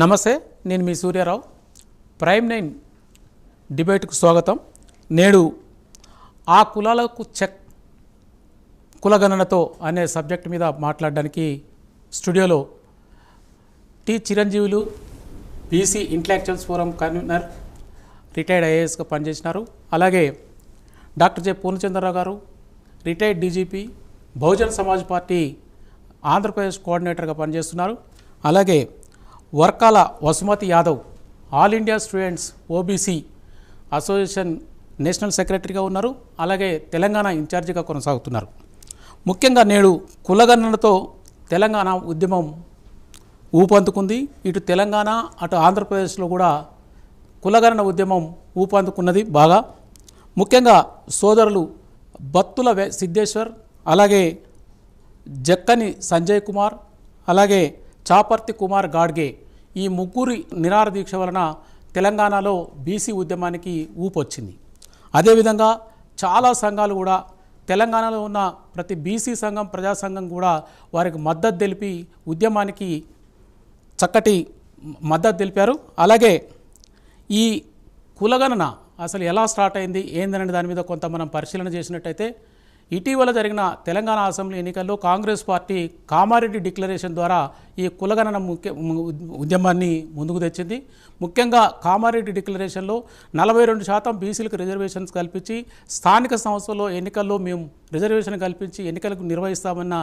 నమస్తే, నేను మీ సూర్యారావు. ప్రైమ్ 9 డిబేట్కు స్వాగతం. నేడు ఆ కులాలకు చెక్ కులగణనతో అనే సబ్జెక్ట్ మీద మాట్లాడడానికి స్టూడియోలో T Chiranjeevulu BC intellectuals forum convener, retired ఐఏఎస్గా పనిచేసినారు. అలాగే doctor J Purnachandrarao garu, retired DGP, Bahujan Samaj party Andhra Pradesh కోఆర్డినేటర్గా పనిచేస్తున్నారు. అలాగే Varkala Vasumathi Yadav, all India students OBC association national సెక్రటరీగా ఉన్నారు. అలాగే తెలంగాణ ఇన్ఛార్జిగా కొనసాగుతున్నారు. ముఖ్యంగా నేడు కులగణనతో తెలంగాణ ఉద్యమం ఊపందుకుంది. ఇటు తెలంగాణ అటు ఆంధ్రప్రదేశ్లో కూడా కులగణన ఉద్యమం ఊపందుకున్నది బాగా. ముఖ్యంగా సోదరులు బత్తుల సిద్ధేశ్వర్, అలాగే జక్కని సంజయ్ కుమార్, అలాగే చాపర్తి కుమార్ గాడ్గే, ఈ ముగ్గురి నిరాహార దీక్ష వలన తెలంగాణలో బీసీ ఉద్యమానికి ఊపొచ్చింది. అదేవిధంగా చాలా సంఘాలు కూడా తెలంగాణలో ఉన్న ప్రతి బీసీ సంఘం, ప్రజా సంఘం కూడా వారికి మద్దతు తెలిపి ఉద్యమానికి చక్కటి మద్దతు తెలిపారు. అలాగే ఈ కులగణన అసలు ఎలా స్టార్ట్ అయింది ఏందనే దాని మీద కొంత మనం పరిశీలన చేసినట్టయితే, ఇటీవల జరిగిన తెలంగాణ అసెంబ్లీ ఎన్నికల్లో కాంగ్రెస్ పార్టీ కామారెడ్డి డిక్లరేషన్ ద్వారా ఈ కులగణన ఉద్యమాన్ని ముందుకు తెచ్చింది. ముఖ్యంగా కామారెడ్డి డిక్లరేషన్లో 42% బీసీలకు రిజర్వేషన్స్ కల్పించి, స్థానిక సంస్థల్లో ఎన్నికల్లో మేము రిజర్వేషన్ కల్పించి ఎన్నికలకు నిర్వహిస్తామన్న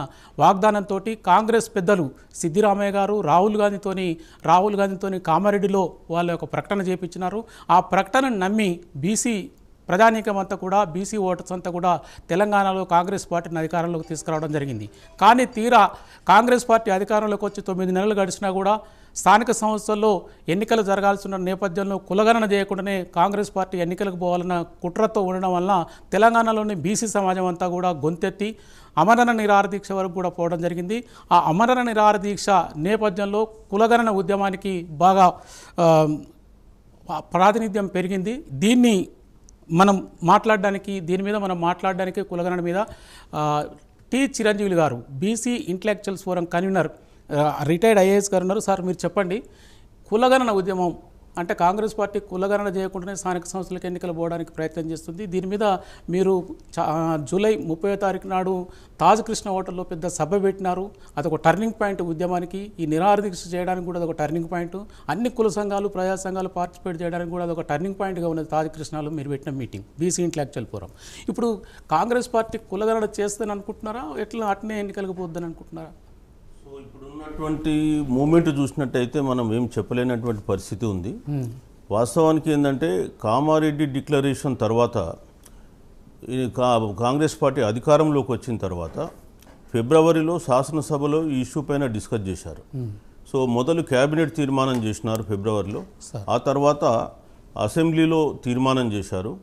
వాగ్దానంతో కాంగ్రెస్ పెద్దలు సిద్దిరామయ్య గారు రాహుల్ గాంధీతోని కామారెడ్డిలో వాళ్ళ యొక్క ప్రకటన చేపించినారు. ఆ ప్రకటనను నమ్మి బీసీ ప్రజానీకం అంతా కూడా, బీసీ ఓటర్స్ అంతా కూడా తెలంగాణలో కాంగ్రెస్ పార్టీని అధికారంలోకి తీసుకురావడం జరిగింది. కానీ తీరా కాంగ్రెస్ పార్టీ అధికారంలోకి వచ్చి 9 నెలలు గడిచినా కూడా స్థానిక సంస్థల్లో ఎన్నికలు జరగాల్సిన నేపథ్యంలో కులగణన చేయకుండానే కాంగ్రెస్ పార్టీ ఎన్నికలకు పోవాలన్న కుట్రతో ఉండడం వలన తెలంగాణలోని బీసీ సమాజం అంతా కూడా గొంతెత్తి అమరణ నిరాహార దీక్ష వరకు కూడా పోవడం జరిగింది. ఆ అమరణ నిరాహార దీక్ష నేపథ్యంలో కులగణన ఉద్యమానికి బాగా ప్రాతినిధ్యం పెరిగింది. దీని మీద మనం మాట్లాడడానికి కులగణన మీద టి చిరంజీవులు గారు, BC intellectuals forum convener, retired IAS గారు ఉన్నారు. సార్, మీరు చెప్పండి, కులగణన ఉద్యమం అంటే కాంగ్రెస్ పార్టీ కులగణన చేయకుండానే స్థానిక సంస్థలకు ఎన్నికలు పోవడానికి ప్రయత్నం చేస్తుంది. దీని మీద మీరు జూలై 30వ తారీఖు నాడు తాజ్ కృష్ణ హోటల్లో పెద్ద సభ పెట్టినారు. అదొక టర్నింగ్ పాయింట్ ఉద్యమానికి. ఈ నిరాహార దీక్ష చేయడానికి కూడా అదొక టర్నింగ్ పాయింట్. అన్ని కుల సంఘాలు, ప్రజా సంఘాలు పార్టిసిపేట్ చేయడానికి కూడా అదొక టర్నింగ్ పాయింట్గా ఉన్నది తాజ్ కృష్ణలో మీరు పెట్టిన మీటింగ్, బీసీ ఇంటలెక్చువల్ ఫోరం. ఇప్పుడు కాంగ్రెస్ పార్టీ కులగణన చేస్తుందని అనుకుంటున్నారా, ఎట్లా అట్నే ఎన్నికలకు పోద్దని అనుకుంటున్నారా? ఇప్పుడు ఉన్నటువంటి మూమెంట్ చూసినట్టయితే మనం ఏం చెప్పలేనటువంటి పరిస్థితి ఉంది. వాస్తవానికి ఏంటంటే, కామారెడ్డి డిక్లరేషన్ తర్వాత కాంగ్రెస్ పార్టీ అధికారంలోకి వచ్చిన తర్వాత ఫిబ్రవరిలో శాసనసభలో ఈ ఇష్యూ పైన డిస్కస్ చేశారు. సో మొదలు క్యాబినెట్ తీర్మానం చేసినారు ఫిబ్రవరిలో, ఆ తర్వాత అసెంబ్లీలో తీర్మానం చేశారు.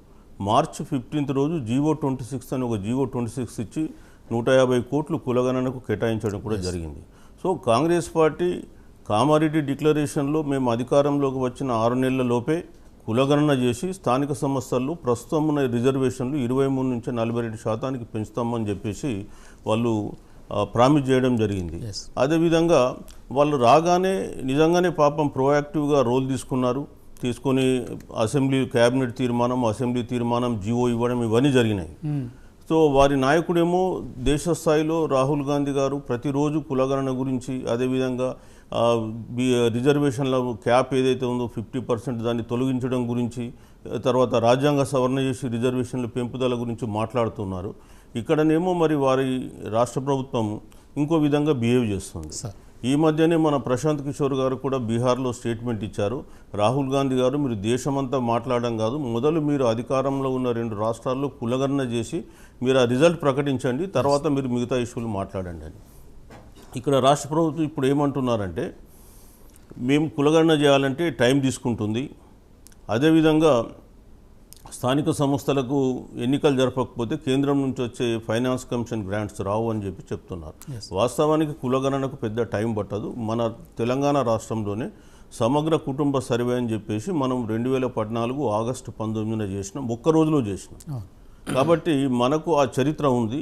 మార్చి 15 రోజు జీవో 26 అని ఒక జీవో 26 ఇచ్చి 150 కోట్లు కులగణనకు కేటాయించడం కూడా జరిగింది. సో కాంగ్రెస్ పార్టీ కామారెడ్డి డిక్లరేషన్లో మేము అధికారంలోకి వచ్చిన 6 నెలల లోపే కులగణన చేసి స్థానిక సంస్థల్లో ప్రస్తుతం ఉన్న రిజర్వేషన్లు 23 నుంచి 42% పెంచుతామని చెప్పేసి వాళ్ళు ప్రామిస్ చేయడం జరిగింది. అదేవిధంగా వాళ్ళు రాగానే నిజంగానే పాపం ప్రోయాక్టివ్గా రోల్ తీసుకొని అసెంబ్లీ క్యాబినెట్ తీర్మానం, అసెంబ్లీ తీర్మానం, జీవో ఇవ్వడం, ఇవన్నీ జరిగినాయి. సో వారి నాయకుడేమో దేశ స్థాయిలో రాహుల్ గాంధీ గారు ప్రతిరోజు కులగణన గురించి, అదేవిధంగా రిజర్వేషన్ల క్యాప్ ఏదైతే ఉందో 50% దాన్ని తొలగించడం గురించి, తర్వాత రాజ్యాంగ సవరణ చేసి రిజర్వేషన్ల పెంపుదల గురించి మాట్లాడుతున్నారు. ఇక్కడనేమో మరి వారి రాష్ట్ర ప్రభుత్వం ఇంకో విధంగా బిహేవ్ చేస్తుంది. ఈ మధ్యనే మన ప్రశాంత్ కిషోర్ గారు కూడా బీహార్లో స్టేట్మెంట్ ఇచ్చారు. రాహుల్ గాంధీ గారు, మీరు దేశమంతా మాట్లాడడం కాదు, మొదలు మీరు అధికారంలో ఉన్న 2 రాష్ట్రాల్లో కులగణన చేసి మీరు ఆ రిజల్ట్ ప్రకటించండి, తర్వాత మీరు మిగతా ఇష్యూలు మాట్లాడండి అని. ఇక్కడ రాష్ట్ర ప్రభుత్వం ఇప్పుడు ఏమంటున్నారంటే, మేము కులగణన చేయాలంటే టైం తీసుకుంటుంది, అదేవిధంగా స్థానిక సంస్థలకు ఎన్నికలు జరపకపోతే కేంద్రం నుంచి వచ్చే ఫైనాన్స్ కమిషన్ గ్రాంట్స్ రావు అని చెప్తున్నారు. వాస్తవానికి కులగణనకు పెద్ద టైం పట్టదు. మన తెలంగాణ రాష్ట్రంలోనే సమగ్ర కుటుంబ సర్వే అని చెప్పేసి మనం 2014 ఆగస్టు 19న చేసినాం, ఒక్క రోజులో చేసినాం. కాబట్టి మనకు ఆ చరిత్ర ఉంది.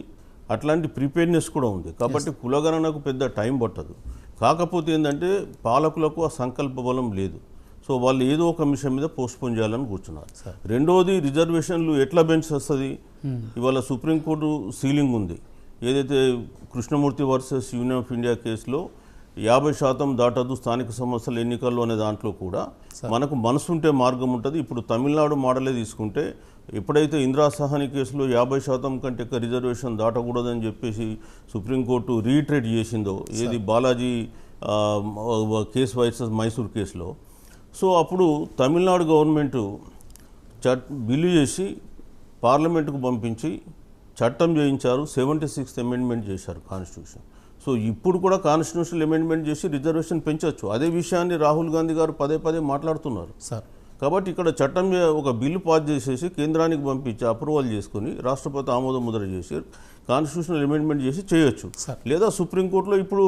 అట్లాంటి ప్రిపేర్నెస్ కూడా ఉంది. కాబట్టి కులగణనకు పెద్ద టైం పట్టదు. కాకపోతే ఏంటంటే పాలకులకు ఆ సంకల్ప బలం లేదు. సో వాళ్ళు ఏదో ఒక మిషన్ మీద పోస్ట్పోన్ చేయాలని కూర్చున్నారు. రెండోది రిజర్వేషన్లు ఎట్లా బెంచ్ వస్తుంది? ఇవాళ సుప్రీంకోర్టు సీలింగ్ ఉంది. ఏదైతే Krishnamurthy versus union of India కేసులో 50% దాటదు స్థానిక సంస్థల ఎన్నికల్లో అనే దాంట్లో కూడా మనకు మనసుంటే మార్గం ఉంటుంది. ఇప్పుడు తమిళనాడు మోడలే తీసుకుంటే ఎప్పుడైతే ఇందిరా సహాని కేసులో 50% కంటే ఎక్కువ రిజర్వేషన్ దాటకూడదని చెప్పేసి సుప్రీంకోర్టు రీట్రేట్ చేసిందో, ఏది బాలాజీ కేసు వర్సెస్ మైసూర్ కేసులో, సో అప్పుడు తమిళనాడు గవర్నమెంటు బిల్లు చేసి పార్లమెంటుకు పంపించి చట్టం చేయించారు. 76th అమెండ్మెంట్ చేశారు కాన్స్టిట్యూషన్. సో ఇప్పుడు కూడా కాన్స్టిట్యూషనల్ అమెండ్మెంట్ చేసి రిజర్వేషన్ పెంచవచ్చు. అదే విషయాన్ని రాహుల్ గాంధీ గారు పదే పదే మాట్లాడుతున్నారు. కాబట్టి ఇక్కడ చట్టం ఒక బిల్లు పాస్ చేసేసి కేంద్రానికి పంపించి అప్రూవల్ చేసుకుని రాష్ట్రపతి ఆమోద ముద్ర చేసి కాన్స్టిట్యూషనల్ అమెండ్మెంట్ చేసి చేయొచ్చు. లేదా సుప్రీంకోర్టులో ఇప్పుడు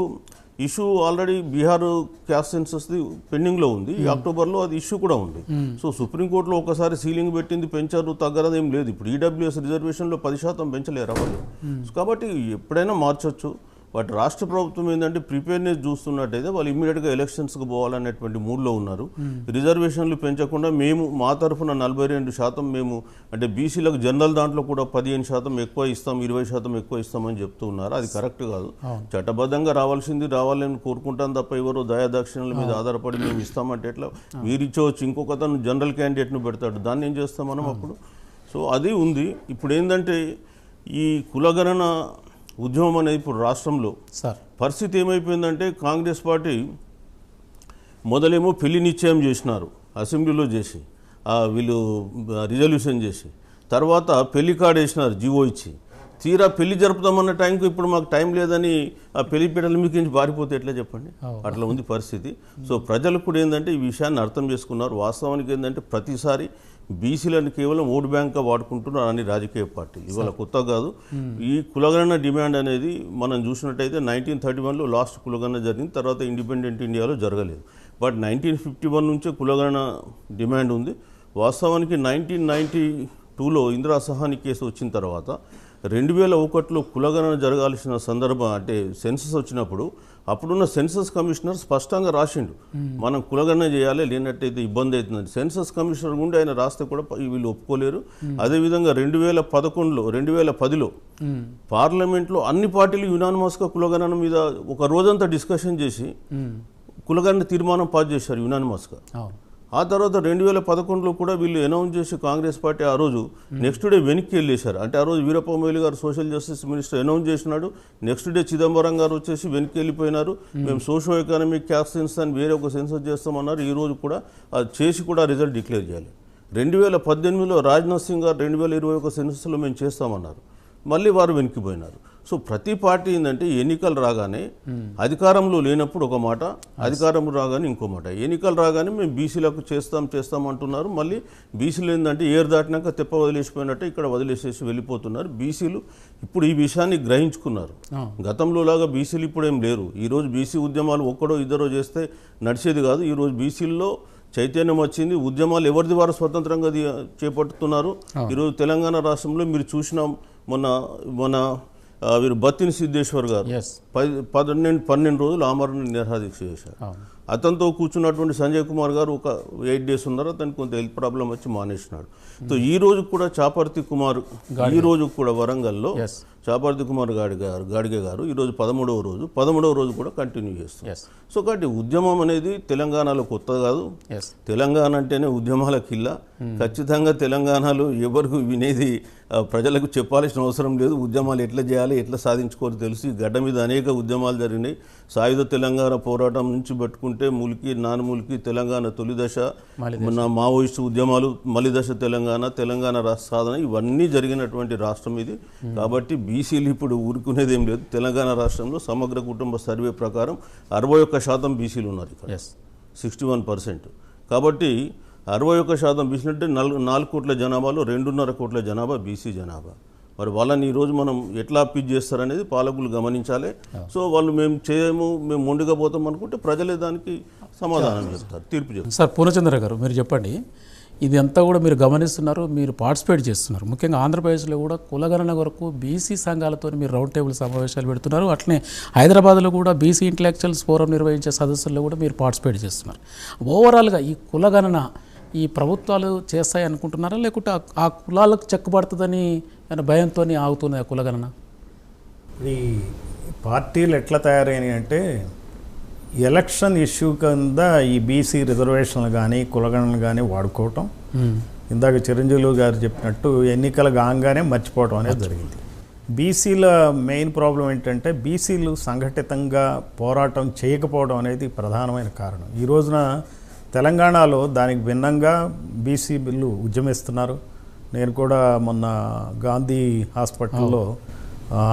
ఇష్యూ ఆల్రెడీ బీహార్ క్యాస్ట్ సెన్సస్ది పెండింగ్లో ఉంది. ఈ అక్టోబర్లో అది ఇష్యూ కూడా ఉంది. సో సుప్రీంకోర్టులో ఒకసారి సీలింగ్ పెట్టింది, పెంచారు, తగ్గరదేం లేదు. ఇప్పుడు ఈడబ్ల్యూఎస్ రిజర్వేషన్లో 10% పెంచలేరు వాళ్ళు. కాబట్టి ఎప్పుడైనా మార్చొచ్చు. బట్ రాష్ట్ర ప్రభుత్వం ఏంటంటే ప్రిపేర్నెస్ చూస్తున్నట్టయితే వాళ్ళు ఇమ్మీడియట్గా ఎలక్షన్స్కి పోవాలనేటువంటి మూడ్లో ఉన్నారు. రిజర్వేషన్లు పెంచకుండా మేము మా తరఫున 42% మేము అంటే బీసీలకు జనరల్ దాంట్లో కూడా 15% ఎక్కువ ఇస్తాం, 20% ఎక్కువ ఇస్తామని చెప్తూ ఉన్నారు. అది కరెక్ట్ కాదు. చట్టబద్ధంగా రావాల్సింది రావాలని కోరుకుంటాం తప్ప ఎవరో దయాదాక్షిణ్యాల మీద ఆధారపడి మేము ఇస్తామంటే ఎట్లా? మీరు ఇచ్చవచ్చు, ఇంకొకతను జనరల్ క్యాండిడేట్ను పెడతాడు, దాన్ని ఏం చేస్తాం మనం అప్పుడు? సో అది ఉంది. ఇప్పుడు ఏంటంటే ఈ కులగణన ఉద్యమం అనేది ఇప్పుడు రాష్ట్రంలో పరిస్థితి ఏమైపోయిందంటే కాంగ్రెస్ పార్టీ మొదలేమో పెళ్లి నిశ్చయం చేసినారు అసెంబ్లీలో చేసి, వీళ్ళు రిజల్యూషన్ చేసి, తర్వాత పెళ్లి కార్డు వేసినారు జీవో ఇచ్చి, తీరా పెళ్లి జరుపుతామన్న టైంకు ఇప్పుడు మాకు టైం లేదని ఆ పెళ్లి పీటల మీకు పారిపోతే ఎట్లా చెప్పండి? అట్లా ఉంది పరిస్థితి. సో ప్రజలకు కూడా ఏంటంటే ఈ విషయాన్ని అర్థం చేసుకున్నారు. వాస్తవానికి ఏంటంటే ప్రతిసారి బీసీలను కేవలం ఓటు బ్యాంక్గా వాడుకుంటున్నారు అన్ని రాజకీయ పార్టీలు. ఇవాళ కొత్త కాదు. ఈ కులగణన డిమాండ్ అనేది మనం చూసినట్టయితే 1931లో లాస్ట్ కులగణన జరిగింది. తర్వాత ఇండిపెండెంట్ ఇండియాలో జరగలేదు. బట్ 1951 నుంచే కులగణన డిమాండ్ ఉంది. వాస్తవానికి 1992లో ఇందిరా సహాని కేసు వచ్చిన తర్వాత 2001లో కులగణన జరగాల్సిన సందర్భం అంటే సెన్సస్ వచ్చినప్పుడు అప్పుడున్న సెన్సస్ కమిషనర్ స్పష్టంగా రాసిండు, మనం కులగణన చేయాలి, లేనట్టయితే ఇబ్బంది అవుతుందని. సెన్సస్ కమిషనర్ గుండి ఆయన రాస్తే కూడా వీళ్ళు ఒప్పుకోలేరు. అదేవిధంగా 2010లో పార్లమెంట్లో అన్ని పార్టీలు యునానిమస్గా కులగణన మీద ఒక రోజంతా డిస్కషన్ చేసి కులగణన తీర్మానం పాస్ చేశారు యునానిమస్గా. ఆ తర్వాత 2011లో కూడా వీళ్ళు అనౌన్స్ చేసి కాంగ్రెస్ పార్టీ ఆ రోజు నెక్స్ట్ డే వెనక్కి వెళ్ళేశారు. అంటే ఆ రోజు వీరప్ప మొయిలీ గారు సోషల్ జస్టిస్ మినిస్టర్ అనౌన్స్ చేసినాడు, నెక్స్ట్ డే చిదంబరం గారు వచ్చేసి వెనక్కి వెళ్ళిపోయినారు. మేము సోషో ఎకనామిక్ క్యాస్ట్ సెన్సస్ అని వేరే ఒక సెన్సస్ చేస్తామన్నారు. ఈ రోజు కూడా అది చేసి కూడా రిజల్ట్ డిక్లేర్ చేయాలి. 2018లో రాజ్నాథ్ సింగ్ గారు 2021 సెన్సస్లో మేము చేస్తామన్నారు, మళ్ళీ వారు వెనక్కిపోయినారు. సో ప్రతి పార్టీ ఏంటంటే ఎన్నికలు రాగానే అధికారంలో లేనప్పుడు ఒక మాట, అధికారం రాగానే ఇంకో మాట. ఎన్నికలు రాగానే మేము బీసీలకు చేస్తాం అంటున్నారు. మళ్ళీ బీసీలు ఏంటంటే ఏరు దాటినాక తెప్ప వదిలేసిపోయినట్టే ఇక్కడ వదిలేసేసి వెళ్ళిపోతున్నారు. బీసీలు ఇప్పుడు ఈ విషయాన్ని గ్రహించుకున్నారు. గతంలో లాగా బీసీలు ఇప్పుడు ఏం లేరు. ఈరోజు బీసీ ఉద్యమాలు ఒక్కడో ఇద్దరో చేస్తే నడిచేది కాదు. ఈరోజు బీసీల్లో చైతన్యం వచ్చింది. ఉద్యమాలు ఎవరిది వారు స్వతంత్రంగా చేపడుతున్నారు. ఈరోజు తెలంగాణ రాష్ట్రంలో మీరు చూసినాం, మొన్న వీరు బత్తిని సిద్ధేశ్వర్ గారు 12 రోజులు ఆమరణ నిరాహారదీక్ష చేశారు. అతనితో కూర్చున్నటువంటి సంజయ్ కుమార్ గారు ఒక 8 days ఉన్నారు. అతనికి కొంత హెల్త్ ప్రాబ్లం వచ్చి మానేసినాడు. సో ఈ రోజు కూడా చాపర్తి కుమార్, ఈ రోజు కూడా వరంగల్లో చాపర్తి కుమార్ గాడిగే గారు ఈరోజు 13వ రోజు కూడా కంటిన్యూ చేస్తారు. సో కాబట్టి ఉద్యమం అనేది తెలంగాణలో కొత్త కాదు. తెలంగాణ అంటేనే ఉద్యమాల కిల్ల. ఖచ్చితంగా తెలంగాణలో ఎవరికి వినేది ప్రజలకు చెప్పాల్సిన అవసరం లేదు. ఉద్యమాలు ఎట్లా చేయాలి, ఎట్లా సాధించుకోవాలో తెలుసు. ఈ గడ్డ మీద అనేక ఉద్యమాలు జరిగినాయి. సాయుధ తెలంగాణ పోరాటం నుంచి పెట్టుకుంటే ములికి, నాన్ ములికి, తెలంగాణ తొలి దశ, మావోయిస్టు ఉద్యమాలు, మలి దశ తెలంగాణ రాష్ట్ర సాధన, ఇవన్నీ జరిగినటువంటి రాష్ట్రం ఇది. కాబట్టి బీసీలు ఇప్పుడు ఊరుకునేది ఏం లేదు. తెలంగాణ రాష్ట్రంలో సమగ్ర కుటుంబ సర్వే ప్రకారం 61% బీసీలు ఉన్నారు ఇక్కడ, 61%. కాబట్టి 61% బీసీలు అంటే 4 కోట్ల జనాభాలో 2.5 కోట్ల జనాభా బీసీ జనాభా. మరి వాళ్ళని ఈరోజు మనం ఎట్లా అప్పీల్ చేస్తారనేది పాలకులు గమనించాలి. సో వాళ్ళు మేము చేయము, మేము మొండిగా పోతాం అనుకుంటే ప్రజలే దానికి సమాధానం చెప్తారు, తీర్పు చెప్తారు. సార్ పూర్ణచంద్ర గారు, మీరు చెప్పండి, ఇది అంతా కూడా మీరు గమనిస్తున్నారు, మీరు పార్టిసిపేట్ చేస్తున్నారు. ముఖ్యంగా ఆంధ్రప్రదేశ్లో కూడా కులగణన వరకు బీసీ సంఘాలతో మీరు రౌండ్ టేబుల్ సమావేశాలు పెడుతున్నారు. అట్లనే హైదరాబాద్లో కూడా బీసీ ఇంటలెక్చువల్స్ ఫోరం నిర్వహించే సదస్సుల్లో కూడా మీరు పార్టిసిపేట్ చేస్తున్నారు. ఓవరాల్గా ఈ కులగణన ఈ ప్రభుత్వాలు చేస్తాయి అనుకుంటున్నారా, లేకుంటే ఆ కులాలకు చెక్కుపడుతుందని భయంతో ఆగుతున్నాయి ఆ కులగణన? ఈ పార్టీలు ఎట్లా తయారైనాయి అంటే ఎలక్షన్ ఇష్యూ కింద ఈ బీసీ రిజర్వేషన్లు కానీ కులగణనలు కానీ వాడుకోవటం, ఇందాక చిరంజీవి గారు చెప్పినట్టు ఎన్నికలు కాగానే మర్చిపోవటం అనేది జరిగింది. బీసీల మెయిన్ ప్రాబ్లం ఏంటంటే బీసీలు సంఘటితంగా పోరాటం చేయకపోవడం అనేది ప్రధానమైన కారణం. ఈ రోజున తెలంగాణలో దానికి భిన్నంగా బీసీలు ఉద్యమిస్తున్నారు. నేను కూడా మొన్న గాంధీ హాస్పిటల్లో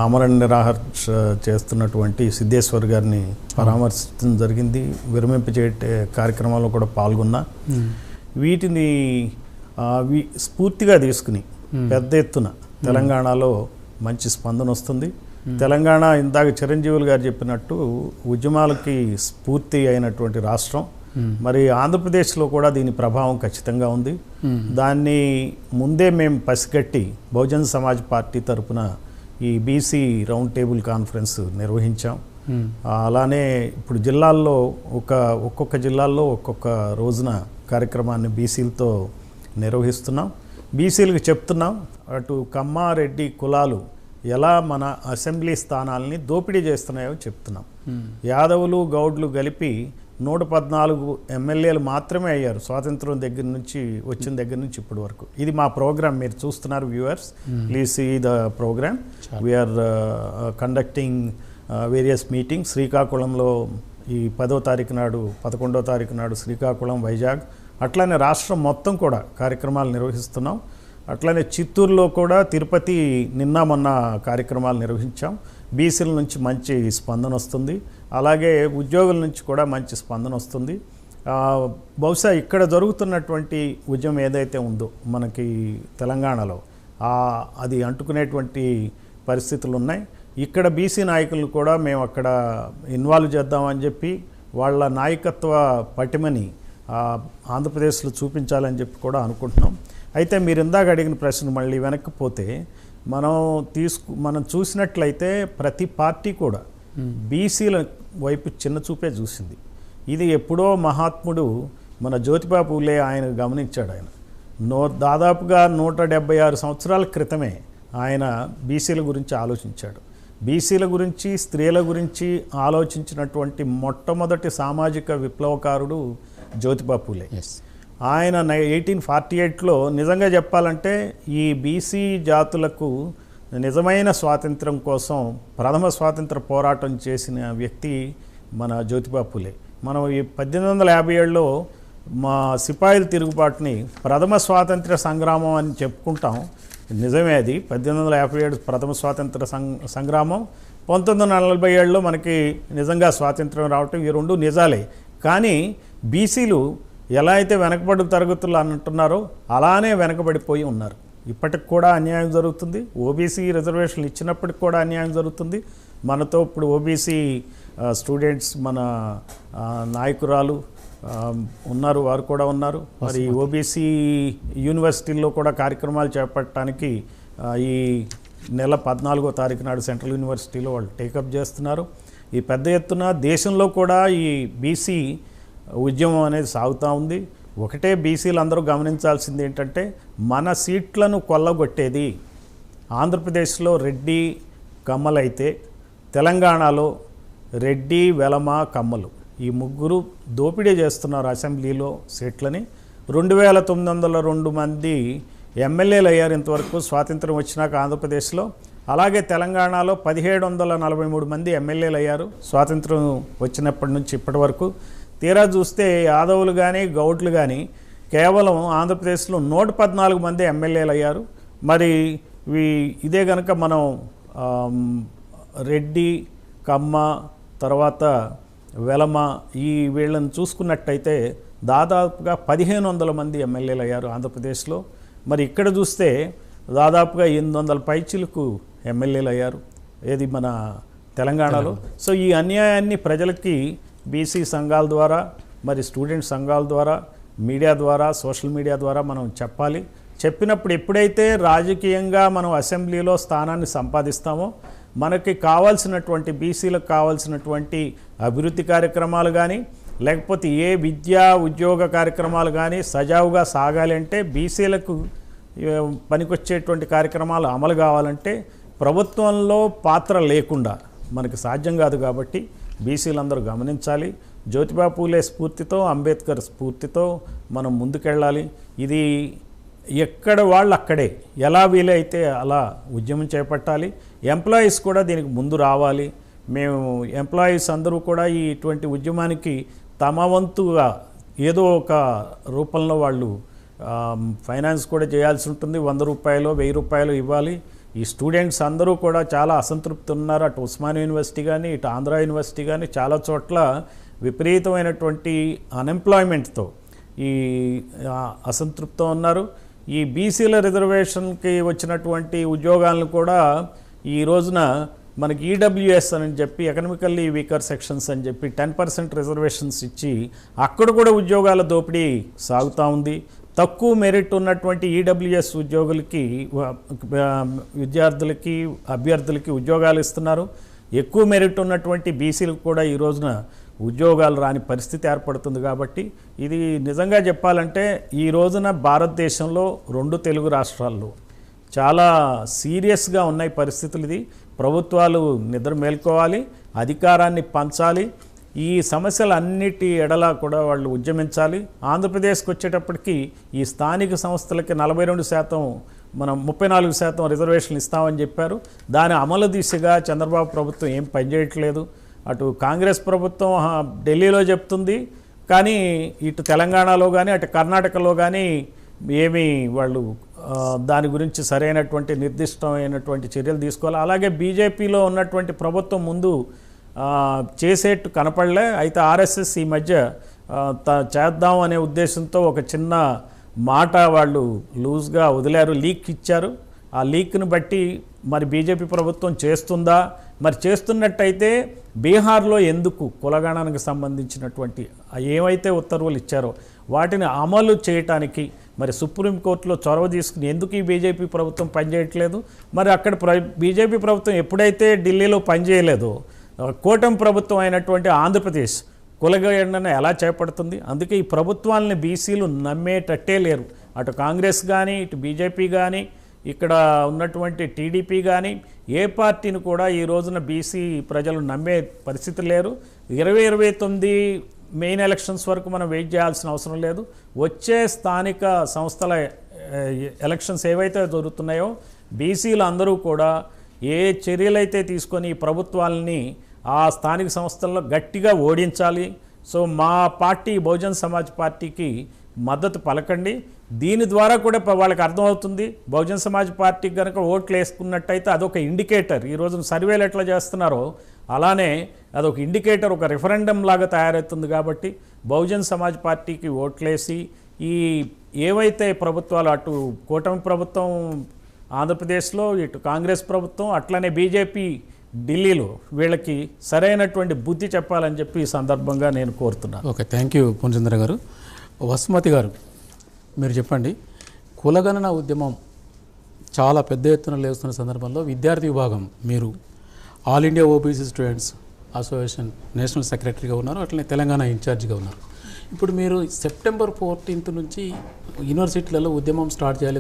అమరణ నిరాహార చేస్తున్నటువంటి సిద్ధేశ్వర్ గారిని పరామర్శించడం జరిగింది. విరమింపజేయ కార్యక్రమాల్లో కూడా పాల్గొన్నా. వీటిని స్ఫూర్తిగా తీసుకుని పెద్ద ఎత్తున తెలంగాణలో మంచి స్పందన వస్తుంది. తెలంగాణ ఇందాక చిరంజీవులు గారు చెప్పినట్టు ఉద్యమాలకి స్ఫూర్తి అయినటువంటి రాష్ట్రం. మరి ఆంధ్రప్రదేశ్లో కూడా దీని ప్రభావం ఖచ్చితంగా ఉంది. దాన్ని ముందే మేము పసిగట్టి బహుజన్ సమాజ్ పార్టీ తరఫున ఈ బీసీ రౌండ్ టేబుల్ కాన్ఫరెన్స్ నిర్వహించాం. అలానే ఇప్పుడు జిల్లాల్లో ఒక్కొక్క జిల్లాల్లో ఒక్కొక్క రోజున కార్యక్రమాన్ని బీసీలతో నిర్వహిస్తున్నాం. బీసీలకు చెప్తున్నాం, అటు కమ్మ రెడ్డి కులాలు ఎలా మన అసెంబ్లీ స్థానాలని దోపిడీ చేస్తున్నాయో చెప్తున్నాం. యాదవులు గౌడ్లు కలిపి 114 ఎమ్మెల్యేలు మాత్రమే అయ్యారు స్వాతంత్రం దగ్గర నుంచి వచ్చిన దగ్గర నుంచి ఇప్పటి వరకు. ఇది మా ప్రోగ్రామ్, మీరు చూస్తున్నారు viewers, please see the programme. We are conducting various meetings. శ్రీకాకుళంలో ఈ 10వ తారీఖు నాడు 11వ తారీఖు నాడు శ్రీకాకుళం, వైజాగ్, అట్లానే రాష్ట్రం మొత్తం కూడా కార్యక్రమాలు నిర్వహిస్తున్నాం. అట్లానే చిత్తూరులో కూడా, తిరుపతి నిన్న మొన్న కార్యక్రమాలు నిర్వహించాం. బీసీల నుంచి మంచి స్పందన వస్తుంది. అలాగే ఉద్యోగుల నుంచి కూడా మంచి స్పందన వస్తుంది. బహుశా ఇక్కడ జరుగుతున్నటువంటి ఉద్యమం ఏదైతే ఉందో మనకి తెలంగాణలో అది అంటుకునేటువంటి పరిస్థితులు ఉన్నాయి. ఇక్కడ బీసీ నాయకులను కూడా మేము అక్కడ ఇన్వాల్వ్ చేద్దామని చెప్పి వాళ్ళ నాయకత్వ పటిమని ఆంధ్రప్రదేశ్లో చూపించాలని చెప్పి కూడా అనుకుంటున్నాం. అయితే మీరు ఇందాక అడిగిన ప్రశ్న మళ్ళీ వెనక్కి పోతే మనం చూసినట్లయితే ప్రతి పార్టీ కూడా బీసీల వైపు చిన్న చూపే చూసింది. ఇది ఎప్పుడో మహాత్ముడు మన జ్యోతిబా పూలే ఆయన గమనించాడు. ఆయన దాదాపుగా 176 సంవత్సరాల క్రితమే ఆయన బీసీల గురించి ఆలోచించాడు. బీసీల గురించి, స్త్రీల గురించి ఆలోచించినటువంటి మొట్టమొదటి సామాజిక విప్లవకారుడు జ్యోతిబా పూలే. ఆయన 1848లో నిజంగా చెప్పాలంటే ఈ బీసీ జాతులకు నిజమైన స్వాతంత్రం కోసం ప్రథమ స్వాతంత్ర పోరాటం చేసిన వ్యక్తి మన జ్యోతిబా పూలే. మనం ఈ 1857లో మా సిపాయిల తిరుగుబాటుని ప్రథమ స్వాతంత్ర సంగ్రామం అని చెప్పుకుంటాం. నిజమే, అది 1857 ప్రథమ స్వాతంత్ర సంగ్రామం. 1947లో మనకి నిజంగా స్వాతంత్రం రావటం, ఈ రెండు నిజాలే. కానీ బీసీలు ఎలా అయితే వెనకబడి తరగతులు అంటున్నారో అలానే వెనకబడిపోయి ఉన్నారు. ఇప్పటికి కూడా అన్యాయం జరుగుతుంది. ఓబీసీ రిజర్వేషన్లు ఇచ్చినప్పటికి కూడా అన్యాయం జరుగుతుంది. మనతో ఇప్పుడు ఓబీసీ స్టూడెంట్స్, మన నాయకురాలు ఉన్నారు, వారు కూడా ఉన్నారు. మరి ఓబీసీ యూనివర్సిటీల్లో కూడా కార్యక్రమాలు చేపట్టడానికి ఈ నెల 14వ తారీఖు నాడు సెంట్రల్ యూనివర్సిటీలో వాళ్ళు టేకప్ చేస్తున్నారు. ఈ పెద్ద ఎత్తున దేశంలో కూడా ఈ బీసీ ఉద్యమం అనేది సాగుతూ ఉంది. ఒకటే బీసీలు అందరూ గమనించాల్సింది ఏంటంటే మన సీట్లను కొల్లగొట్టేది ఆంధ్రప్రదేశ్లో రెడ్డి కమ్మలైతే, తెలంగాణలో రెడ్డి వెలమ కమ్మలు ఈ ముగ్గురు దోపిడీ చేస్తున్నారు అసెంబ్లీలో సీట్లని. 2902 మంది ఎమ్మెల్యేలు అయ్యారు ఇంతవరకు స్వాతంత్రం వచ్చినాక ఆంధ్రప్రదేశ్లో. అలాగే తెలంగాణలో 1743 మంది ఎమ్మెల్యేలు అయ్యారు స్వాతంత్రం వచ్చినప్పటి నుంచి ఇప్పటి వరకు. తీరా చూస్తే యాదవులు కానీ గౌడ్లు కానీ కేవలం ఆంధ్రప్రదేశ్లో 114 మంది ఎమ్మెల్యేలు అయ్యారు. మరి ఇదే కనుక మనం రెడ్డి, కమ్మ, తర్వాత వెలమ ఈ వీళ్ళని చూసుకున్నట్టయితే దాదాపుగా 1500 మంది ఎమ్మెల్యేలు అయ్యారు ఆంధ్రప్రదేశ్లో. మరి ఇక్కడ చూస్తే దాదాపుగా 800 పైచిలకు ఎమ్మెల్యేలు అయ్యారు ఏది మన తెలంగాణలో. సో ఈ అన్యాయాన్ని ప్రజలకి బీసీ సంఘాల ద్వారా, మరి స్టూడెంట్ సంఘాల ద్వారా, మీడియా ద్వారా, సోషల్ మీడియా ద్వారా మనం చెప్పాలి. చెప్పినప్పుడు ఎప్పుడైతే రాజకీయంగా మనం అసెంబ్లీలో స్థానాన్ని సంపాదిస్తామో మనకి కావాల్సినటువంటి బీసీలకు కావాల్సినటువంటి అభివృద్ధి కార్యక్రమాలు కానీ లేకపోతే ఏ విద్యా ఉద్యోగ కార్యక్రమాలు కానీ సజావుగా సాగాలి అంటే, బీసీలకు పనికొచ్చేటువంటి కార్యక్రమాలు అమలు కావాలంటే ప్రభుత్వంలో పాత్ర లేకుండా మనకి సాధ్యం కాదు. కాబట్టి బీసీలందరూ గమనించాలి. జ్యోతిబా పూలే స్ఫూర్తితో, అంబేద్కర్ స్ఫూర్తితో మనం ముందుకెళ్ళాలి. ఇది ఎక్కడ వాళ్ళు అక్కడే, ఎలా వీలైతే అలా ఉద్యమం చేపట్టాలి. ఎంప్లాయీస్ కూడా దీనికి ముందు రావాలి. మేము ఎంప్లాయీస్ అందరూ కూడా ఇటువంటి ఉద్యమానికి తమ వంతుగా ఏదో ఒక రూపంలో వాళ్ళు ఫైనాన్స్ కూడా చేయాల్సి ఉంటుంది. 100 రూపాయలు 1000 రూపాయలు ఇవ్వాలి. ఈ స్టూడెంట్స్ అందరూ కూడా చాలా అసంతృప్తి ఉన్నారు. అటు ఉస్మానియా యూనివర్సిటీ కానీ, ఇటు ఆంధ్ర యూనివర్సిటీ కానీ చాలా చోట్ల విపరీతమైనటువంటి అన్ఎంప్లాయ్మెంట్తో ఈ అసంతృప్తితో ఉన్నారు. ఈ బీసీల రిజర్వేషన్కి వచ్చినటువంటి ఉద్యోగాలను కూడా ఈ రోజున మనకి ఈడబ్ల్యూఎస్ అని చెప్పి, ఎకనామికల్లీ వీకర్ సెక్షన్స్ అని చెప్పి 10% రిజర్వేషన్స్ ఇచ్చి అక్కడ కూడా ఉద్యోగాల దోపిడీ సాగుతూ ఉంది. తక్కువ మెరిట్ ఉన్నటువంటి ఈడబ్ల్యూఎస్ ఉద్యోగులకి, విద్యార్థులకి, అభ్యర్థులకి ఉద్యోగాలు ఇస్తున్నారు. ఎక్కువ మెరిట్ ఉన్నటువంటి బీసీలకు కూడా ఈ రోజున ఉద్యోగాలు రాని పరిస్థితి ఏర్పడుతుంది. కాబట్టి ఇది నిజంగా చెప్పాలంటే ఈ రోజున భారతదేశంలో 2 తెలుగు రాష్ట్రాల్లో చాలా సీరియస్గా ఉన్నాయి పరిస్థితులు. ఇది ప్రభుత్వాలు నిద్ర మేల్కోవాలి, అధికారాన్ని పంచాలి. ఈ సమస్యలన్నిటి ఎడలా కూడా వాళ్ళు ఉద్యమించాలి. ఆంధ్రప్రదేశ్కి వచ్చేటప్పటికి ఈ స్థానిక సంస్థలకి 42%, మనం 34% రిజర్వేషన్లు ఇస్తామని చెప్పారు. దాని అమలు దిశగా చంద్రబాబు ప్రభుత్వం ఏం పనిచేయట్లేదు. అటు కాంగ్రెస్ ప్రభుత్వం ఢిల్లీలో చెప్తుంది, కానీ ఇటు తెలంగాణలో కానీ అటు కర్ణాటకలో కానీ ఏమీ వాళ్ళు దాని గురించి సరైనటువంటి నిర్దిష్టమైనటువంటి చర్యలు తీసుకోవాలి. అలాగే బీజేపీలో ఉన్నటువంటి ప్రభుత్వం ముందు చేసేట్టు కనపడలే. అయితే ఆర్ఎస్ఎస్ ఈ మధ్య చేద్దాం అనే ఉద్దేశంతో ఒక చిన్న మాట వాళ్ళు లూజ్గా వదిలారు, లీక్ ఇచ్చారు. ఆ లీక్ను బట్టి మరి బీజేపీ ప్రభుత్వం చేస్తుందా, మరి చేస్తున్నట్టయితే బీహార్లో ఎందుకు కులగణనకు సంబంధించినటువంటి ఏవైతే ఉత్తర్వులు ఇచ్చారో వాటిని అమలు చేయటానికి మరి సుప్రీంకోర్టులో చొరవ తీసుకుని ఎందుకు ఈ బీజేపీ ప్రభుత్వం పనిచేయట్లేదు? మరి అక్కడ బీజేపీ ప్రభుత్వం ఎప్పుడైతే ఢిల్లీలో పనిచేయలేదో కూటమి ప్రభుత్వం అయినటువంటి ఆంధ్రప్రదేశ్ కులగణన ఎలా చేపడుతుంది? అందుకే ఈ ప్రభుత్వాలని బీసీలు నమ్మేటట్టే లేరు. అటు కాంగ్రెస్ కానీ, ఇటు బీజేపీ కానీ, ఇక్కడ ఉన్నటువంటి టీడీపీ కానీ, ఏ పార్టీని కూడా ఈ రోజున బీసీ ప్రజలు నమ్మే పరిస్థితి లేరు. 2029 మెయిన్ ఎలక్షన్స్ వరకు మనం వెయిట్ చేయాల్సిన అవసరం లేదు. వచ్చే స్థానిక సంస్థల ఎలక్షన్స్ ఏవైతే జరుగుతున్నాయో బీసీలు అందరూ కూడా ఏ చర్యలైతే తీసుకొని ఈ ప్రభుత్వాలని ఆ స్థానిక సంస్థల్లో గట్టిగా ఓడించాలి. సో మా పార్టీ బహుజన్ సమాజ్ పార్టీకి మద్దతు పలకండి. దీని ద్వారా కూడా వాళ్ళకి అర్థమవుతుంది, బహుజన్ సమాజ్ పార్టీకి కనుక ఓట్లు వేసుకున్నట్టయితే అదొక ఇండికేటర్. ఈ రోజున సర్వేలు ఎట్లా చేస్తున్నారో అలానే అదొక ఇండికేటర్, ఒక రిఫరెండం లాగా తయారవుతుంది. కాబట్టి బహుజన్ సమాజ్ పార్టీకి ఓట్లేసి ఈ ఏవైతే ప్రభుత్వాలు, అటు కూటమి ప్రభుత్వం ఆంధ్రప్రదేశ్లో, ఇటు కాంగ్రెస్ ప్రభుత్వం, అట్లనే బీజేపీ ఢిల్లీలో వీళ్ళకి సరైనటువంటి బుద్ధి చెప్పాలని చెప్పి ఈ సందర్భంగా నేను కోరుతున్నాను. ఓకే, థ్యాంక్ యూ పూర్ణచంద్ర గారు. వసుమతి గారు, మీరు చెప్పండి, కులగణన ఉద్యమం చాలా పెద్ద ఎత్తున లేస్తున్న సందర్భంలో విద్యార్థి విభాగం మీరు all India OBC students association national సెక్రటరీగా ఉన్నారు, అట్లనే తెలంగాణ ఇన్ఛార్జిగా ఉన్నారు. ఇప్పుడు మీరు సెప్టెంబర్ 14 నుంచి యూనివర్సిటీలలో ఉద్యమం స్టార్ట్ చేయాలి,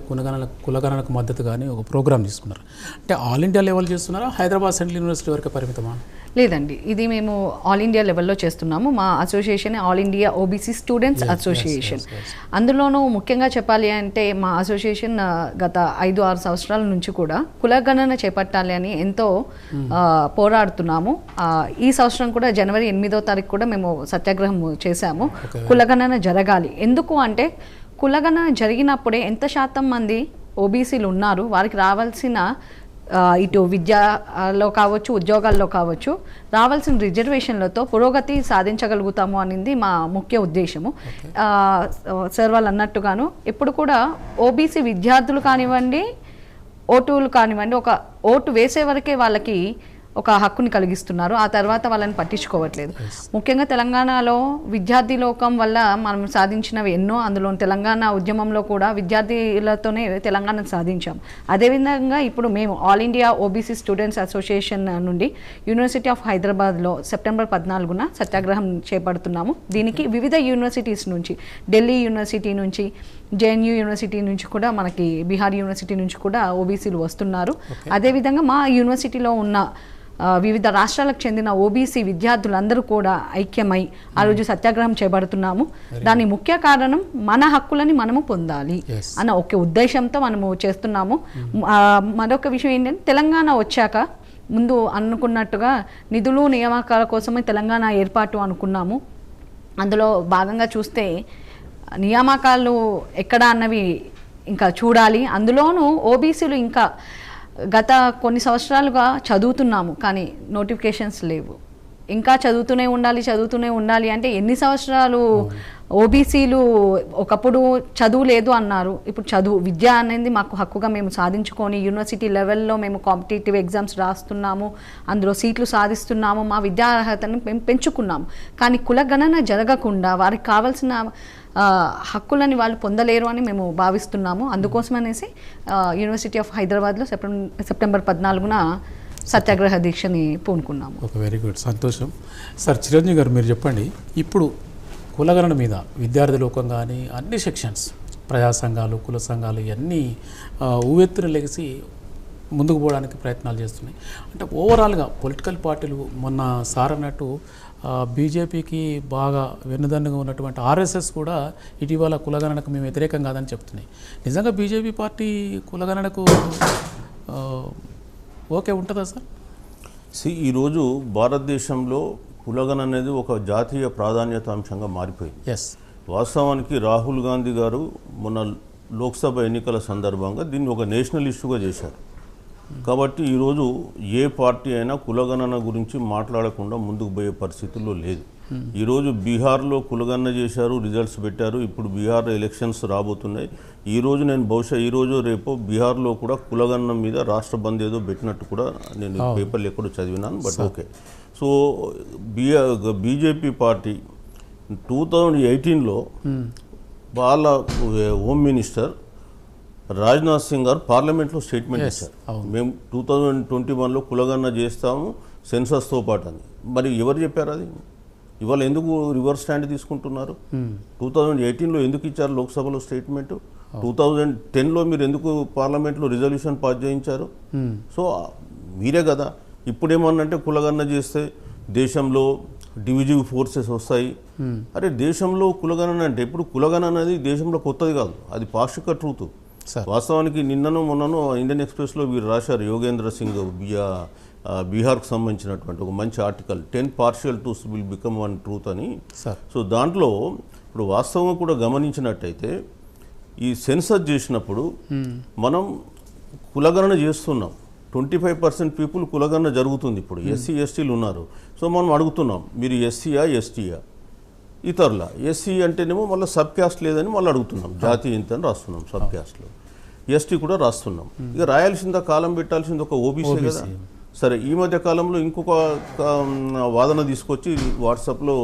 కులగణనకు మద్దతు కానీ ఒక ప్రోగ్రామ్ తీసుకున్నారు. అంటే ఆల్ ఇండియా లెవెల్ చేస్తున్నారా, హైదరాబాద్ సెంట్రల్ యూనివర్సిటీ వరకు పరిమితమా? లేదండి, ఇది మేము ఆల్ ఇండియా లెవెల్లో చేస్తున్నాము. మా association all India OBC students association. అందులోనూ ముఖ్యంగా చెప్పాలి అంటే మా అసోసియేషన్ గత 5-6 సంవత్సరాల నుంచి కూడా కులగణన చేపట్టాలి అని ఎంతో పోరాడుతున్నాము. ఈ సంవత్సరం కూడా జనవరి 8వ తారీఖు కూడా మేము సత్యాగ్రహం చేశాము. కులగణన జరగాలి. ఎందుకు అంటే కులగణన జరిగినప్పుడే ఎంత శాతం మంది ఓబీసీలు ఉన్నారు, వారికి రావాల్సిన ఇటు విద్యలో కావచ్చు, ఉద్యోగాల్లో కావచ్చు, రావాల్సిన రిజర్వేషన్లతో పురోగతి సాధించగలుగుతాము అనేది మా ముఖ్య ఉద్దేశము. సార్ వాళ్ళు అన్నట్టుగాను ఇప్పుడు కూడా ఓబీసీ విద్యార్థులు కానివ్వండి, ఓటులు కానివ్వండి, ఒక ఓటు వేసే వరకే వాళ్ళకి ఒక హక్కుని కలిగిస్తున్నారు. ఆ తర్వాత వాళ్ళని పట్టించుకోవట్లేదు. ముఖ్యంగా తెలంగాణలో విద్యార్థి లోకం వల్ల మనం సాధించినవి ఎన్నో. అందులో తెలంగాణ ఉద్యమంలో కూడా విద్యార్థులతోనే తెలంగాణ సాధించాం. అదేవిధంగా ఇప్పుడు మేము all India OBC students association నుండి యూనివర్సిటీ ఆఫ్ హైదరాబాద్లో సెప్టెంబర్ 14న సత్యాగ్రహం చేపడుతున్నాము. దీనికి వివిధ యూనివర్సిటీస్ నుంచి, ఢిల్లీ యూనివర్సిటీ నుంచి, జేఎన్యూ యూనివర్సిటీ నుంచి కూడా, మనకి బీహార్ యూనివర్సిటీ నుంచి కూడా ఓబీసీలు వస్తున్నారు. అదేవిధంగా మా యూనివర్సిటీలో ఉన్న వివిధ రాష్ట్రాలకు చెందిన ఓబీసీ విద్యార్థులందరూ కూడా ఐక్యమై ఆ రోజు సత్యాగ్రహం చేపడుతున్నాము. దాని ముఖ్య కారణం మన హక్కులని మనము పొందాలి అన్న ఒక ఉద్దేశంతో మనము చేస్తున్నాము. మరొక విషయం ఏంటంటే, తెలంగాణ వచ్చాక ముందు అనుకున్నట్టుగా నిధులు నియామకాల కోసమే తెలంగాణ ఏర్పాటు అనుకున్నాము. అందులో భాగంగా చూస్తే నియామకాలు ఎక్కడ అన్నవి ఇంకా చూడాలి. అందులోనూ ఓబీసీలు ఇంకా గత కొన్ని సంవత్సరాలుగా చదువుతున్నాము, కానీ నోటిఫికేషన్స్ లేవు. ఇంకా చదువుతూనే ఉండాలి అంటే ఎన్ని సంవత్సరాలు? ఓబీసీలు ఒకప్పుడు చదువు లేదు అన్నారు, ఇప్పుడు విద్య అనేది మాకు హక్కుగా మేము సాధించుకొని యూనివర్సిటీ లెవెల్లో మేము కాంపిటేటివ్ ఎగ్జామ్స్ రాస్తున్నాము, అందులో సీట్లు సాధిస్తున్నాము, మా విద్యా అర్హతను మేము పెంచుకున్నాము. కానీ కులగణన జరగకుండా వారికి కావాల్సిన హక్కులని వాళ్ళు పొందలేరు అని మేము భావిస్తున్నాము. అందుకోసం అనేసి యూనివర్సిటీ ఆఫ్ హైదరాబాద్లో సెప్టెంబర్ 14న సత్యాగ్రహ దీక్షని పూనుకున్నాము. ఒక వెరీ గుడ్, సంతోషం. సార్ చిరంజీవి గారు, మీరు చెప్పండి, ఇప్పుడు కులగణన మీద విద్యార్థి లోకం కానీ అన్ని సెక్షన్స్, ప్రజా సంఘాలు, కుల సంఘాలు ఇవన్నీ ఊవెత్తున లెగిసి ముందుకు పోవడానికి ప్రయత్నాలు చేస్తున్నాయి. అంటే ఓవరాల్గా పొలిటికల్ పార్టీలు, మొన్న సార్ అన్నట్టు బీజేపీకి బాగా వెన్నుదన్నుగా ఉన్నటువంటి ఆర్ఎస్ఎస్ కూడా ఇటీవల కులగణనకు మేము వ్యతిరేకం కాదని చెప్తున్నాయి. నిజంగా బీజేపీ పార్టీ కులగణనకు ఓకే ఉంటుందా సార్? ఈరోజు భారతదేశంలో కులగణన అనేది ఒక జాతీయ ప్రాధాన్యత అంశంగా మారిపోయింది. ఎస్, వాస్తవానికి రాహుల్ గాంధీ గారు మొన్న లోక్సభ ఎన్నికల సందర్భంగా దీన్ని ఒక నేషనల్ ఇష్యూగా చేశారు. కాబట్టి ఈరోజు ఏ పార్టీ అయినా కులగణన గురించి మాట్లాడకుండా ముందుకు పోయే పరిస్థితుల్లో లేదు. ఈరోజు బీహార్లో కులగణన చేశారు, రిజల్ట్స్ పెట్టారు. ఇప్పుడు బీహార్ ఎలక్షన్స్ రాబోతున్నాయి. ఈరోజు నేను బహుశా ఈరోజు రేపు బీహార్లో కూడా కులగణన మీద రాష్ట్ర బంద్ ఏదో పెట్టినట్టు కూడా నేను పేపర్లు ఎక్కడో చదివినాను. But okay. So BJP party 2018లో వాళ్ళ హోమ్ మినిస్టర్ రాజ్నాథ్ సింగ్ గారు పార్లమెంట్లో స్టేట్మెంట్ ఇచ్చారు, మేము 2021లో కులగణన చేస్తాము సెన్సస్తో పాటు అని. మరి ఎవరు చెప్పారు అది? ఇవాళ ఎందుకు రివర్స్ స్టాండ్ తీసుకుంటున్నారు? 2018లో ఎందుకు ఇచ్చారు లోక్సభలో స్టేట్మెంట్? 2010లో మీరు ఎందుకు పార్లమెంట్లో రిజల్యూషన్ పాస్ చేయించారు? సో మీరే కదా. ఇప్పుడేమన్నంటే కులగణన చేస్తే దేశంలో డివిజివ్ ఫోర్సెస్ వస్తాయి. అరే దేశంలో కులగణన అంటే, ఇప్పుడు కులగణన అనేది దేశంలో కొత్తది కాదు, అది పాక్షిక ట్రూత్. వాస్తవానికి నిన్నను మొన్నను ఇండియన్ ఎక్స్ప్రెస్లో వీరు రాశారు, యోగేంద్ర సింగ్ బీహార్కు సంబంధించినటువంటి ఒక మంచి article, 10 partial truths will become one truth అని. సో దాంట్లో ఇప్పుడు వాస్తవంగా కూడా గమనించినట్టయితే ఈ సెన్సస్ చేసినప్పుడు మనం కులగణన చేస్తున్నాం. 25% పీపుల్ కులగణన జరుగుతుంది. ఇప్పుడు ఎస్సీ ఎస్టీలు ఉన్నారు. సో మనం అడుగుతున్నాం, మీరు ఎస్సీయా ఎస్టీయా? ఇతరుల ఎస్సీ అంటేనేమో మళ్ళీ సబ్ క్యాస్ట్ లేదని మళ్ళీ అడుగుతున్నాం, జాతి ఇంత అని రాస్తున్నాం సబ్ క్యాస్ట్లో. ఎస్టీ కూడా రాస్తున్నాం. ఇక రాయాల్సిందా, కాలం పెట్టాల్సింది ఒక ఓబీసీ కదా. సరే, ఈ మధ్య కాలంలో ఇంకొక వాదన తీసుకొచ్చి వాట్సాప్లో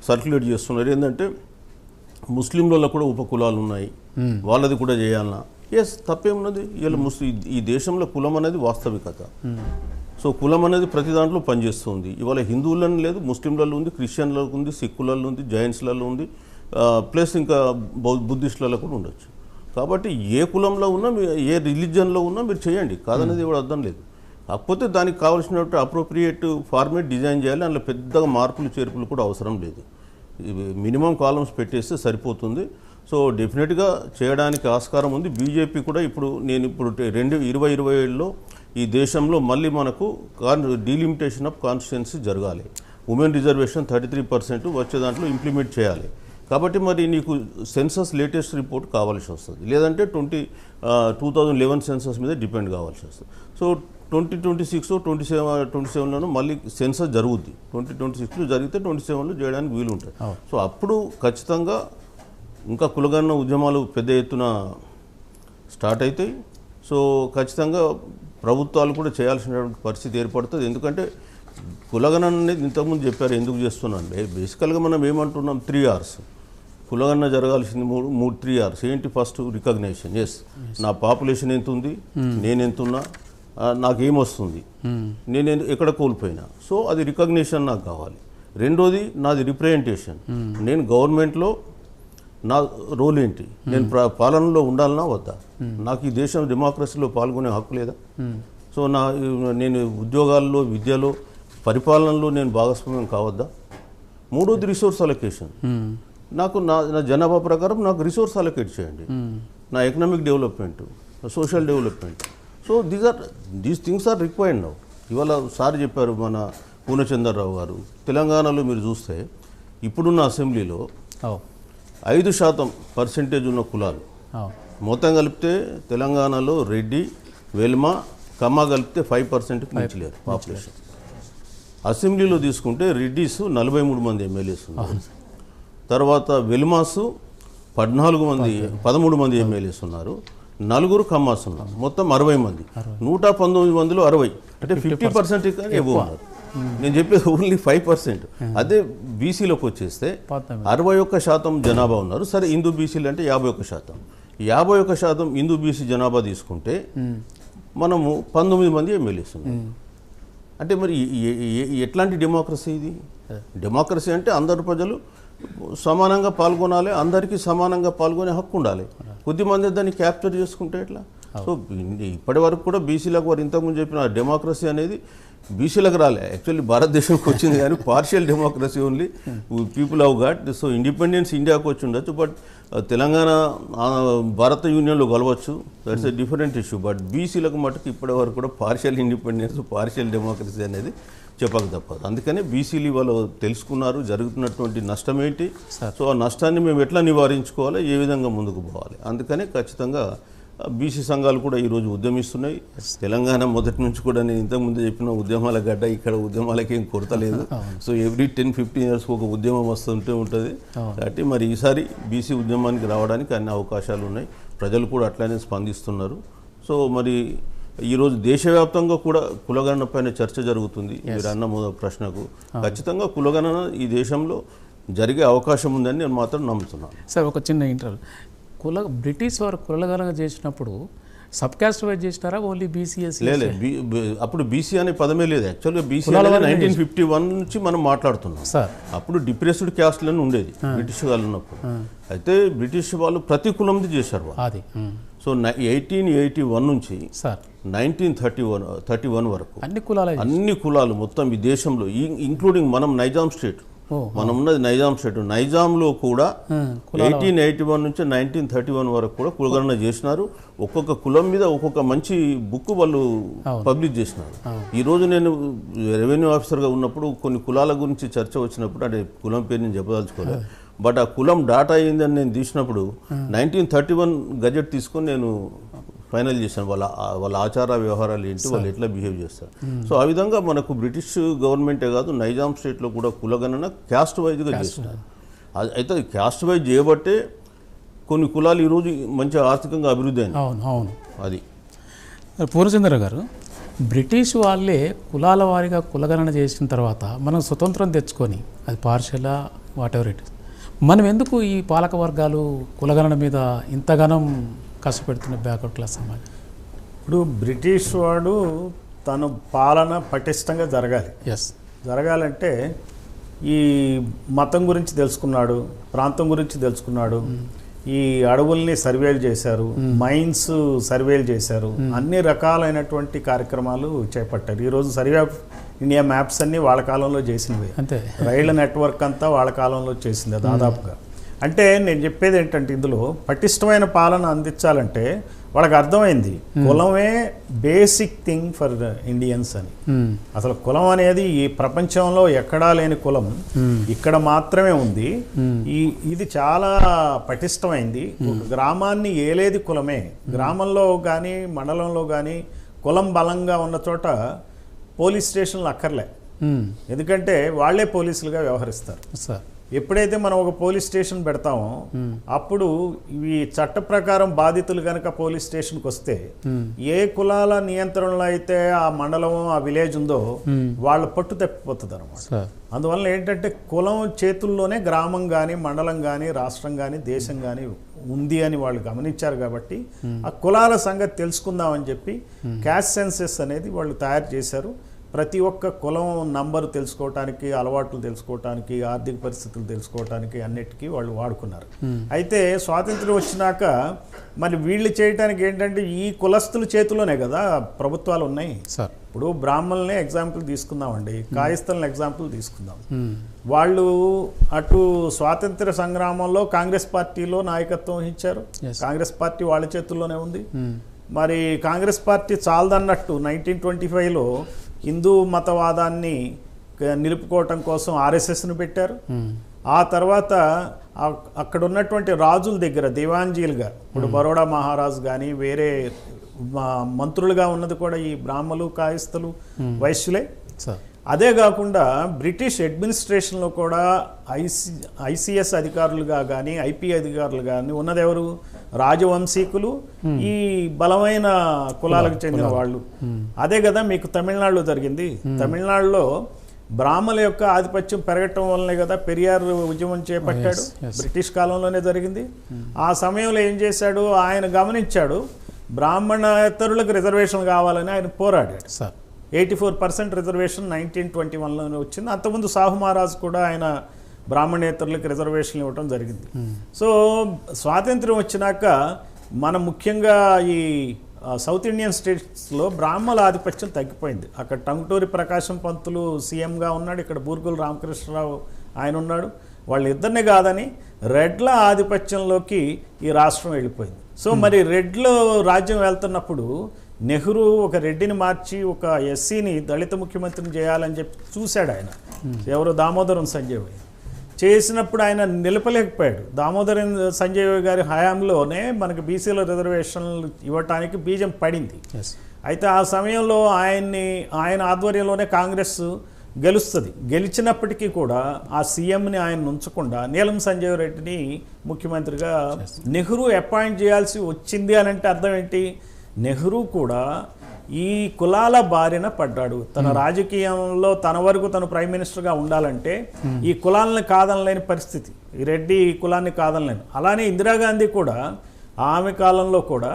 సర్క్యులేట్ చేస్తున్నారు, ఏంటంటే ముస్లింలలో కూడా ఉపకులాలు ఉన్నాయి, వాళ్ళది కూడా చేయాలన్నా. ఎస్, తప్పేమున్నది? ఇలా ఈ దేశంలో కులం అనేది వాస్తవికత. సో కులం అనేది ప్రతి దాంట్లో పనిచేస్తుంది. ఇవాళ హిందువులను లేదు, ముస్లింలలో ఉంది, క్రిస్టియన్లలో ఉంది, సిక్కులలో ఉంది, జైన్స్లలో ఉంది, ప్లస్ ఇంకా బుద్ధిస్టులలో కూడా ఉండొచ్చు. కాబట్టి ఏ కులంలో ఉన్నా, ఏ రిలీజియన్లో ఉన్నా మీరు చేయండి, కాదనేది ఎవరు అర్థం లేదు. కాకపోతే దానికి కావాల్సినట్టు అప్రోప్రియేట్ ఫార్మేట్ డిజైన్ చేయాలి. అందులో పెద్దగా మార్పులు చేర్పులు కూడా అవసరం లేదు. మినిమం కాలమ్స్ పెట్టేస్తే సరిపోతుంది. సో డెఫినెట్గా చేయడానికి ఆస్కారం ఉంది. బీజేపీ కూడా ఇప్పుడు 2027లో ఈ దేశంలో మళ్ళీ మనకు డీలిమిటేషన్ ఆఫ్ కాన్స్టిట్యుయెన్సీ జరగాలి. ఉమెన్ రిజర్వేషన్ 33% వచ్చే దాంట్లో ఇంప్లిమెంట్ చేయాలి. కాబట్టి మరి నీకు సెన్సస్ లేటెస్ట్ రిపోర్ట్ కావాల్సి వస్తుంది, లేదంటే 2011 సెన్సస్ మీద డిపెండ్ కావాల్సి వస్తుంది. సో 2026 27లోనూ మళ్ళీ సెన్సస్ జరుగుద్ది. 2026లో జరిగితే 27లో చేయడానికి వీలు ఉంటుంది. సో అప్పుడు ఖచ్చితంగా ఇంకా కులగణన ఉద్యమాలు పెద్ద ఎత్తున స్టార్ట్ అవుతాయి. సో ఖచ్చితంగా ప్రభుత్వాలు కూడా చేయాల్సినటువంటి పరిస్థితి ఏర్పడుతుంది. ఎందుకంటే కులగణన అనేది ఇంతకుముందు చెప్పారు ఎందుకు చేస్తున్నాను. బేసికల్గా మనం ఏమంటున్నాం 3 Rs. కులగణన జరగాల్సింది 3 Rs. ఏంటి? First recognition. ఎస్, నా పాపులేషన్ ఎంత ఉంది, నేను ఎంత ఉన్నా, నాకేమొస్తుంది, నేను ఎక్కడ కోల్పోయినా, సో అది రికగ్నేషన్ నాకు కావాలి. రెండోది నాది రిప్రజెంటేషన్. నేను గవర్నమెంట్లో నా రోల్ ఏంటి, నేను పాలనలో ఉండాలన్నా వద్దా, నాకు ఈ దేశం డెమోక్రసీలో పాల్గొనే హక్కు లేదా, సో నేను ఉద్యోగాల్లో, విద్యలో, పరిపాలనలో నేను భాగస్వామ్యం కావద్దా. మూడోది రిసోర్స్ అలొకేషన్. నాకు నా జనాభా ప్రకారం నాకు రిసోర్స్ అలొకేట్ చేయండి, నా economic development, social development. So these things are required now. ఇవాళ సార్ చెప్పారు మన పూర్ణచంద్రరావు గారు, తెలంగాణలో మీరు చూస్తే ఇప్పుడున్న అసెంబ్లీలో 5% ఉన్న కులాలు మొత్తం కలిపితే తెలంగాణలో రెడ్డి, వెల్మ, కమ్మ కలిపితే 5%కి మించలేరు పాపులేషన్. అసెంబ్లీలో తీసుకుంటే రెడ్డిస్ 43 మంది ఎమ్మెల్యేస్ ఉన్నారు, తర్వాత వెల్మాసు 13 మంది ఎమ్మెల్యేస్ ఉన్నారు, 4 కమ్మాస్ ఉన్నారు, మొత్తం 60 మంది. 119 మందిలో 60 అంటే 50% కానీ ఎక్కువ ఉన్నారు. నేను చెప్పేది ఓన్లీ 5%. అదే బీసీలోకి వచ్చేస్తే 61% జనాభా ఉన్నారు. సరే, హిందూ బీసీలు అంటే 51%. 51% హిందూ బీసీ జనాభా తీసుకుంటే మనము 19 మంది ఎమ్మెల్యేస్ ఉన్నారు. అంటే మరి ఎట్లాంటి డెమోక్రసీ ఇది? డెమోక్రసీ అంటే అందరు ప్రజలు సమానంగా పాల్గొనాలి, అందరికీ సమానంగా పాల్గొనే హక్కు ఉండాలి. కొద్దిమంది దాన్ని క్యాప్చర్ చేసుకుంటే ఎట్లా? సో ఇప్పటి వరకు కూడా బీసీలకు వారు ఇంతకుముందు చెప్పిన డెమోక్రసీ అనేది బీసీలకు రాలే, యాక్చువల్లీ భారతదేశంకి వచ్చింది కానీ partial democracy only people have got. So independence ఇండియాకు వచ్చి ఉండొచ్చు, బట్ తెలంగాణ భారత యూనియన్లో కలవచ్చు, that's a different issue. But బీసీలకు మటుకు ఇప్పటి వరకు కూడా పార్షియల్ ఇండిపెండెన్స్, పార్షియల్ డెమోక్రసీ అనేది చెప్పక తప్పదు. అందుకనే బీసీలు వాళ్ళు తెలుసుకున్నారు జరుగుతున్నటువంటి నష్టం ఏంటి, సో ఆ నష్టాన్ని మేము ఎట్లా నివారించుకోవాలి, ఏ విధంగా ముందుకు పోవాలి. అందుకనే ఖచ్చితంగా బీసీ సంఘాలు కూడా ఈరోజు ఉద్యమిస్తున్నాయి. తెలంగాణ మొదటి నుంచి కూడా నేను ఇంతకుముందు చెప్పిన ఉద్యమాల గడ్డ, ఇక్కడ ఉద్యమాలకి ఏం కొరత లేదు. సో ఎవ్రీ 10-15 years ఒక ఉద్యమం వస్తుంటే ఉంటుంది. కాబట్టి మరి ఈసారి బీసీ ఉద్యమానికి రావడానికి అన్ని అవకాశాలు ఉన్నాయి, ప్రజలు కూడా అట్లానే స్పందిస్తున్నారు. సో మరి ఈరోజు దేశవ్యాప్తంగా కూడా కులగణన పైన చర్చ జరుగుతుంది. మీరు అన్న ప్రశ్నకు ఖచ్చితంగా కులగణన ఈ దేశంలో జరిగే అవకాశం ఉందని నేను మాత్రం నమ్ముతున్నాను. సార్, ఒక చిన్న ఇంటర్వ్యూ, బ్రిటిష్ వారు కులగణన చేసినప్పుడు సబ్ క్యాస్ట్ వైజ్ చేసినారా, ఓన్లీ బీసీఎస్? లేదు, అప్పుడు బీసీ అనే పదమే లేదు. యాక్చువల్గా బీసీ అనేది 1951 నుంచి మనం మాట్లాడుతున్నాం. అప్పుడు డిప్రెస్డ్ క్యాస్ట్లను ఉండేది బ్రిటిష్ వాళ్ళు ఉన్నప్పుడు. అయితే బ్రిటిష్ వాళ్ళు ప్రతి కులంది చేశారు అది. సో 1881 నుంచి 1931 వరకు అన్ని కులాలు మొత్తం ఈ దేశంలో, ఇంక్లూడింగ్ మనం నైజాం స్టేట్, మనం ఉన్నది నైజాం స్టేట్, నైజాంలో కూడా 1881 నుంచి 1931 వరకు కూడా కులగణన చేసినారు. ఒక్కొక్క కులం మీద ఒక్కొక్క మంచి బుక్ వాళ్ళు పబ్లిష్ చేసినారు. ఈరోజు నేను రెవెన్యూ ఆఫీసర్గా ఉన్నప్పుడు కొన్ని కులాల గురించి చర్చ వచ్చినప్పుడు, అంటే కులం పేరు నేను చెప్పదలుచుకోలేదు, బట్ ఆ కులం డాటా అయిందని నేను తీసినప్పుడు 1931 గజెట్ తీసుకొని నేను ఫైనల్ చేశాను. వాళ్ళ ఆచార వ్యవహారాలు ఏంటి, వాళ్ళు ఎట్లా బిహేవ్ చేస్తారు. సో ఆ విధంగా మనకు బ్రిటిష్ గవర్నమెంటే కాదు, నైజాం స్టేట్లో కూడా కులగణన క్యాస్ట్ వైజ్గా చేస్తున్నారు. అయితే క్యాస్ట్ వైజ్ చేయబట్టే కొన్ని కులాలు ఈరోజు మంచి ఆర్థికంగా అభివృద్ధి అయింది. అవును. అది పూర్ణచంద్ర గారు, బ్రిటిష్ వాళ్ళే కులాల వారీగా కులగణన చేసిన తర్వాత మనం స్వతంత్రం తెచ్చుకొని, అది పార్షియలా వాటెవర్ ఇట్, మనం ఎందుకు ఈ పాలక వర్గాలు కులగణన మీద ఇంతగానం కష్టపెడుతున్న బ్యాక్వర్డ్ క్లాస్ సమాజం? ఇప్పుడు బ్రిటిష్ వాడు తన పాలన పటిష్టంగా జరగాలంటే ఈ మతం గురించి తెలుసుకున్నాడు, ప్రాంతం గురించి తెలుసుకున్నాడు, ఈ అడవుల్ని సర్వేలు చేశారు, మైన్స్ సర్వేలు చేశారు, అన్ని రకాలైనటువంటి కార్యక్రమాలు చేపట్టారు. ఈరోజు సర్వే ఆఫ్ ఇండియా మ్యాప్స్ అన్నీ వాళ్ళ కాలంలో చేసినవి, అంతే. రైళ్ల నెట్వర్క్ అంతా వాళ్ళ కాలంలో చేసింది దాదాపుగా. అంటే నేను చెప్పేది ఏంటంటే, ఇందులో పటిష్టమైన పాలన అందించాలంటే వాళ్ళకి అర్థమైంది కులమే బేసిక్ థింగ్ ఫర్ ఇండియన్స్ అని. అసలు కులం అనేది ఈ ప్రపంచంలో ఎక్కడా లేని కులం ఇక్కడ మాత్రమే ఉంది. ఇది చాలా పటిష్టమైంది. ఒక గ్రామాన్ని ఏలేది కులమే. గ్రామంలో కానీ మండలంలో కానీ కులం బలంగా ఉన్న చోట పోలీస్ స్టేషన్లు అక్కర్లే, ఎందుకంటే వాళ్లే పోలీసులుగా వ్యవహరిస్తారు. ఎప్పుడైతే మనం ఒక పోలీస్ స్టేషన్ పెడతామో అప్పుడు ఇవి చట్ట ప్రకారం బాధితులు కనుక పోలీస్ స్టేషన్కి వస్తే ఏ కులాల నియంత్రణలో అయితే ఆ మండలం ఆ విలేజ్ ఉందో వాళ్ళ పట్టు తప్పిపోతుంది అనమాట. అందువల్ల ఏంటంటే కులం చేతుల్లోనే గ్రామం కానీ మండలం కానీ రాష్ట్రం కానీ దేశం కానీ ఉంది అని వాళ్ళు గమనించారు. కాబట్టి ఆ కులాల సంగతి తెలుసుకుందామని చెప్పి క్యాస్ట్ సెన్సెస్ అనేది వాళ్ళు తయారు చేశారు. ప్రతి ఒక్క కులం నంబరు తెలుసుకోవటానికి, అలవాట్లు తెలుసుకోవటానికి, ఆర్థిక పరిస్థితులు తెలుసుకోవటానికి అన్నిటికీ వాళ్ళు వాడుకున్నారు. అయితే స్వాతంత్ర్యం వచ్చినాక మరి వీళ్ళు చేయటానికి ఏంటంటే ఈ కులస్తుల చేతిలోనే కదా ప్రభుత్వాలు ఉన్నాయి. ఇప్పుడు బ్రాహ్మణులనే ఎగ్జాంపుల్ తీసుకుందామండి, కాయస్థలను ఎగ్జాంపుల్ తీసుకుందాం. వాళ్ళు అటు స్వాతంత్ర సంగ్రామంలో కాంగ్రెస్ పార్టీలో నాయకత్వం వహించారు. కాంగ్రెస్ పార్టీ వాళ్ళ చేతుల్లోనే ఉంది. మరి కాంగ్రెస్ పార్టీ చాలదన్నట్టు 1925లో హిందూ మతవాదాన్ని నిలుపుకోవటం కోసం ఆర్ఎస్ఎస్ను పెట్టారు. ఆ తర్వాత అక్కడ ఉన్నటువంటి రాజుల దగ్గర దివాంజీలుగా, ఇప్పుడు బరోడా మహారాజు కానీ వేరే మంత్రులుగా ఉన్నది కూడా ఈ బ్రాహ్మలు, కాయస్థలు, వైశ్యులే. అదే కాకుండా బ్రిటిష్ అడ్మినిస్ట్రేషన్లో కూడా ఐసిఎస్ అధికారులుగా కానీ ఐపీ అధికారులు కానీ ఉన్నది ఎవరు? రాజవంశీకులు, ఈ బలమైన కులాలకు చెందిన వాళ్ళు. అదే కదా మీకు తమిళనాడులో జరిగింది. తమిళనాడులో బ్రాహ్మణుల యొక్క ఆధిపత్యం పెరగటం వల్లనే కదా పెరియార్ ఉద్యమం చేపట్టాడు. బ్రిటిష్ కాలంలోనే జరిగింది. ఆ సమయంలో ఏం చేశాడు? ఆయన గమనించాడు బ్రాహ్మణేతరులకు రిజర్వేషన్ కావాలని ఆయన పోరాడాడు. 84% రిజర్వేషన్ 1921లోనే వచ్చింది. అంతకుముందు సాహు మహారాజ్ కూడా ఆయన బ్రాహ్మణేతరులకు రిజర్వేషన్ ఇవ్వటం జరిగింది. సో స్వాతంత్ర్యం వచ్చినాక మనం ముఖ్యంగా ఈ సౌత్ ఇండియన్ స్టేట్స్లో బ్రాహ్మణుల ఆధిపత్యం తగ్గిపోయింది. అక్కడ టంగుటూరి ప్రకాశం పంతులు సీఎంగా ఉన్నాడు, ఇక్కడ బూర్గుల రామకృష్ణరావు ఆయన ఉన్నాడు. వాళ్ళు ఇద్దరిని కాదని రెడ్ల ఆధిపత్యంలోకి ఈ రాష్ట్రం వెళ్ళిపోయింది. సో మరి రెడ్లు రాజ్యం వెళ్తున్నప్పుడు నెహ్రూ ఒక రెడ్డిని మార్చి ఒక ఎస్సీని దళిత ముఖ్యమంత్రిని చేయాలని చెప్పి చూశాడు ఆయన. ఎవరు? దామోదరం సంజయ్ చేసినప్పుడు ఆయన నిలపలేకపోయాడు. దామోదరం సంజయ్ గారి హయాంలోనే మనకి బీసీల రిజర్వేషన్లు ఇవ్వటానికి బీజం పడింది. అయితే ఆ సమయంలో ఆయన ఆధ్వర్యంలోనే కాంగ్రెస్ గెలుస్తుంది. గెలిచినప్పటికీ కూడా ఆ సీఎంని ఆయన ఉంచకుండా నీలం సంజయ్ రెడ్డిని ముఖ్యమంత్రిగా నెహ్రూ అపాయింట్ చేయాల్సి వచ్చింది అని అంటే అర్థం ఏంటి? నెహ్రూ కూడా ఈ కులాల బారిన పడ్డాడు. తన రాజకీయంలో తన వరకు తను ప్రైమ్ మినిస్టర్గా ఉండాలంటే ఈ కులాలను కాదనలేని పరిస్థితి. ఈ రెడ్డి ఈ కులాన్ని కాదనలేను. అలానే ఇందిరాగాంధీ కూడా ఆమె కాలంలో కూడా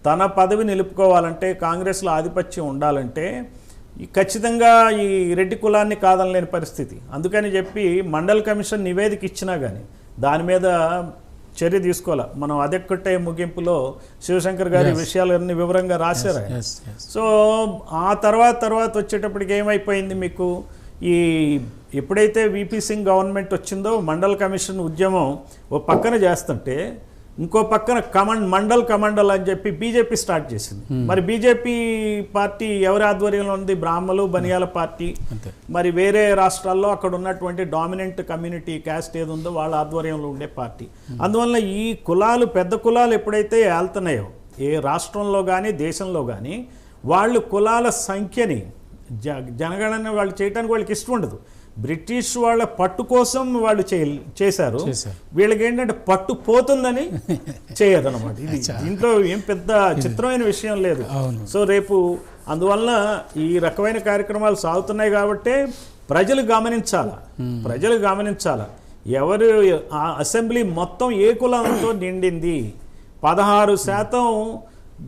తన పదవి నిలుపుకోవాలంటే, కాంగ్రెస్లో ఆధిపత్యం ఉండాలంటే ఖచ్చితంగా ఈ రెడ్డి కులాన్ని కాదనలేని పరిస్థితి. అందుకని చెప్పి మండల్ కమిషన్ నివేదిక ఇచ్చినా కానీ దాని మీద చర్య తీసుకోవాలి. మనం అదెక్కటే ముగింపులో శివశంకర్ గారి విషయాలన్నీ వివరంగా రాశారు. సో ఆ తర్వాత వచ్చేటప్పటికి ఏమైపోయింది మీకు? ఈ ఎప్పుడైతే విపి సింగ్ గవర్నమెంట్ వచ్చిందో మండల్ కమిషన్ ఉద్యమం ఓ పక్కన చేస్తుంటే ఇంకో పక్కన మండల్ కమండల్ అని చెప్పి బీజేపీ స్టార్ట్ చేసింది. మరి బీజేపీ పార్టీ ఎవరి ఆధ్వర్యంలో ఉంది? బ్రాహ్మలు, బనియాల పార్టీ. మరి వేరే రాష్ట్రాల్లో అక్కడ ఉన్నటువంటి డామినెంట్ కమ్యూనిటీ క్యాస్ట్ ఏది ఉందో వాళ్ళ ఆధ్వర్యంలో ఉండే పార్టీ. అందువల్ల ఈ కులాలు, పెద్ద కులాలు ఎప్పుడైతే వెళ్తున్నాయో ఏ రాష్ట్రంలో కానీ దేశంలో కానీ, వాళ్ళు కులాల సంఖ్యని జనగణన వాళ్ళు చేయడానికి వాళ్ళకి ఇష్టం ఉండదు. బ్రిటిష్ వాళ్ళ పట్టు కోసం వాళ్ళు చేశారు. వీళ్ళకి ఏంటంటే పట్టు పోతుందని చేయదు అనమాట. ఇది దీంట్లో ఏం పెద్ద చిత్రమైన విషయం లేదు. సో రేపు అందువల్ల ఈ రకమైన కార్యక్రమాలు సాగుతున్నాయి కాబట్టి ప్రజలు గమనించాల ఎవరు అసెంబ్లీ మొత్తం ఏ కులంతో నిండింది. 16%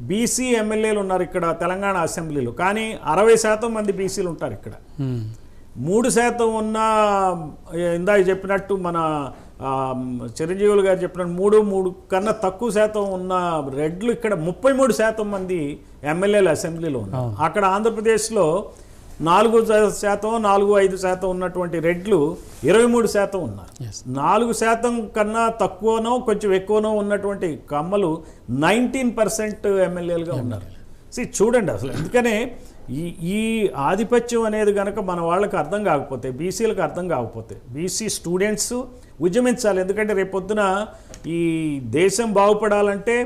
బీసీ ఎమ్మెల్యేలు ఉన్నారు ఇక్కడ తెలంగాణ అసెంబ్లీలో, కానీ 60% మంది బీసీలు ఉంటారు ఇక్కడ. 3% ఉన్న, ఇందాక చెప్పినట్టు మన చిరంజీవులు గారు చెప్పినట్టు 3 కన్నా తక్కువ శాతం ఉన్న రెడ్లు ఇక్కడ 33% మంది ఎమ్మెల్యేలు అసెంబ్లీలో ఉన్నారు. అక్కడ ఆంధ్రప్రదేశ్లో 4%-5% ఉన్నటువంటి రెడ్లు 23% ఉన్నారు. 4% కన్నా తక్కువనో కొంచెం ఎక్కువనో ఉన్నటువంటి కమ్మలు 19% ఎమ్మెల్యేలుగా ఉన్నారు. చూడండి అసలు. అందుకనే ఈ ఆధిపత్యం అనేది కనుక మన వాళ్ళకి అర్థం కాకపోతే, బీసీలకు అర్థం కాకపోతే, బీసీ స్టూడెంట్స్ ఉద్యమించాలి. ఎందుకంటే రేపొద్దున ఈ దేశం బాగుపడాలంటే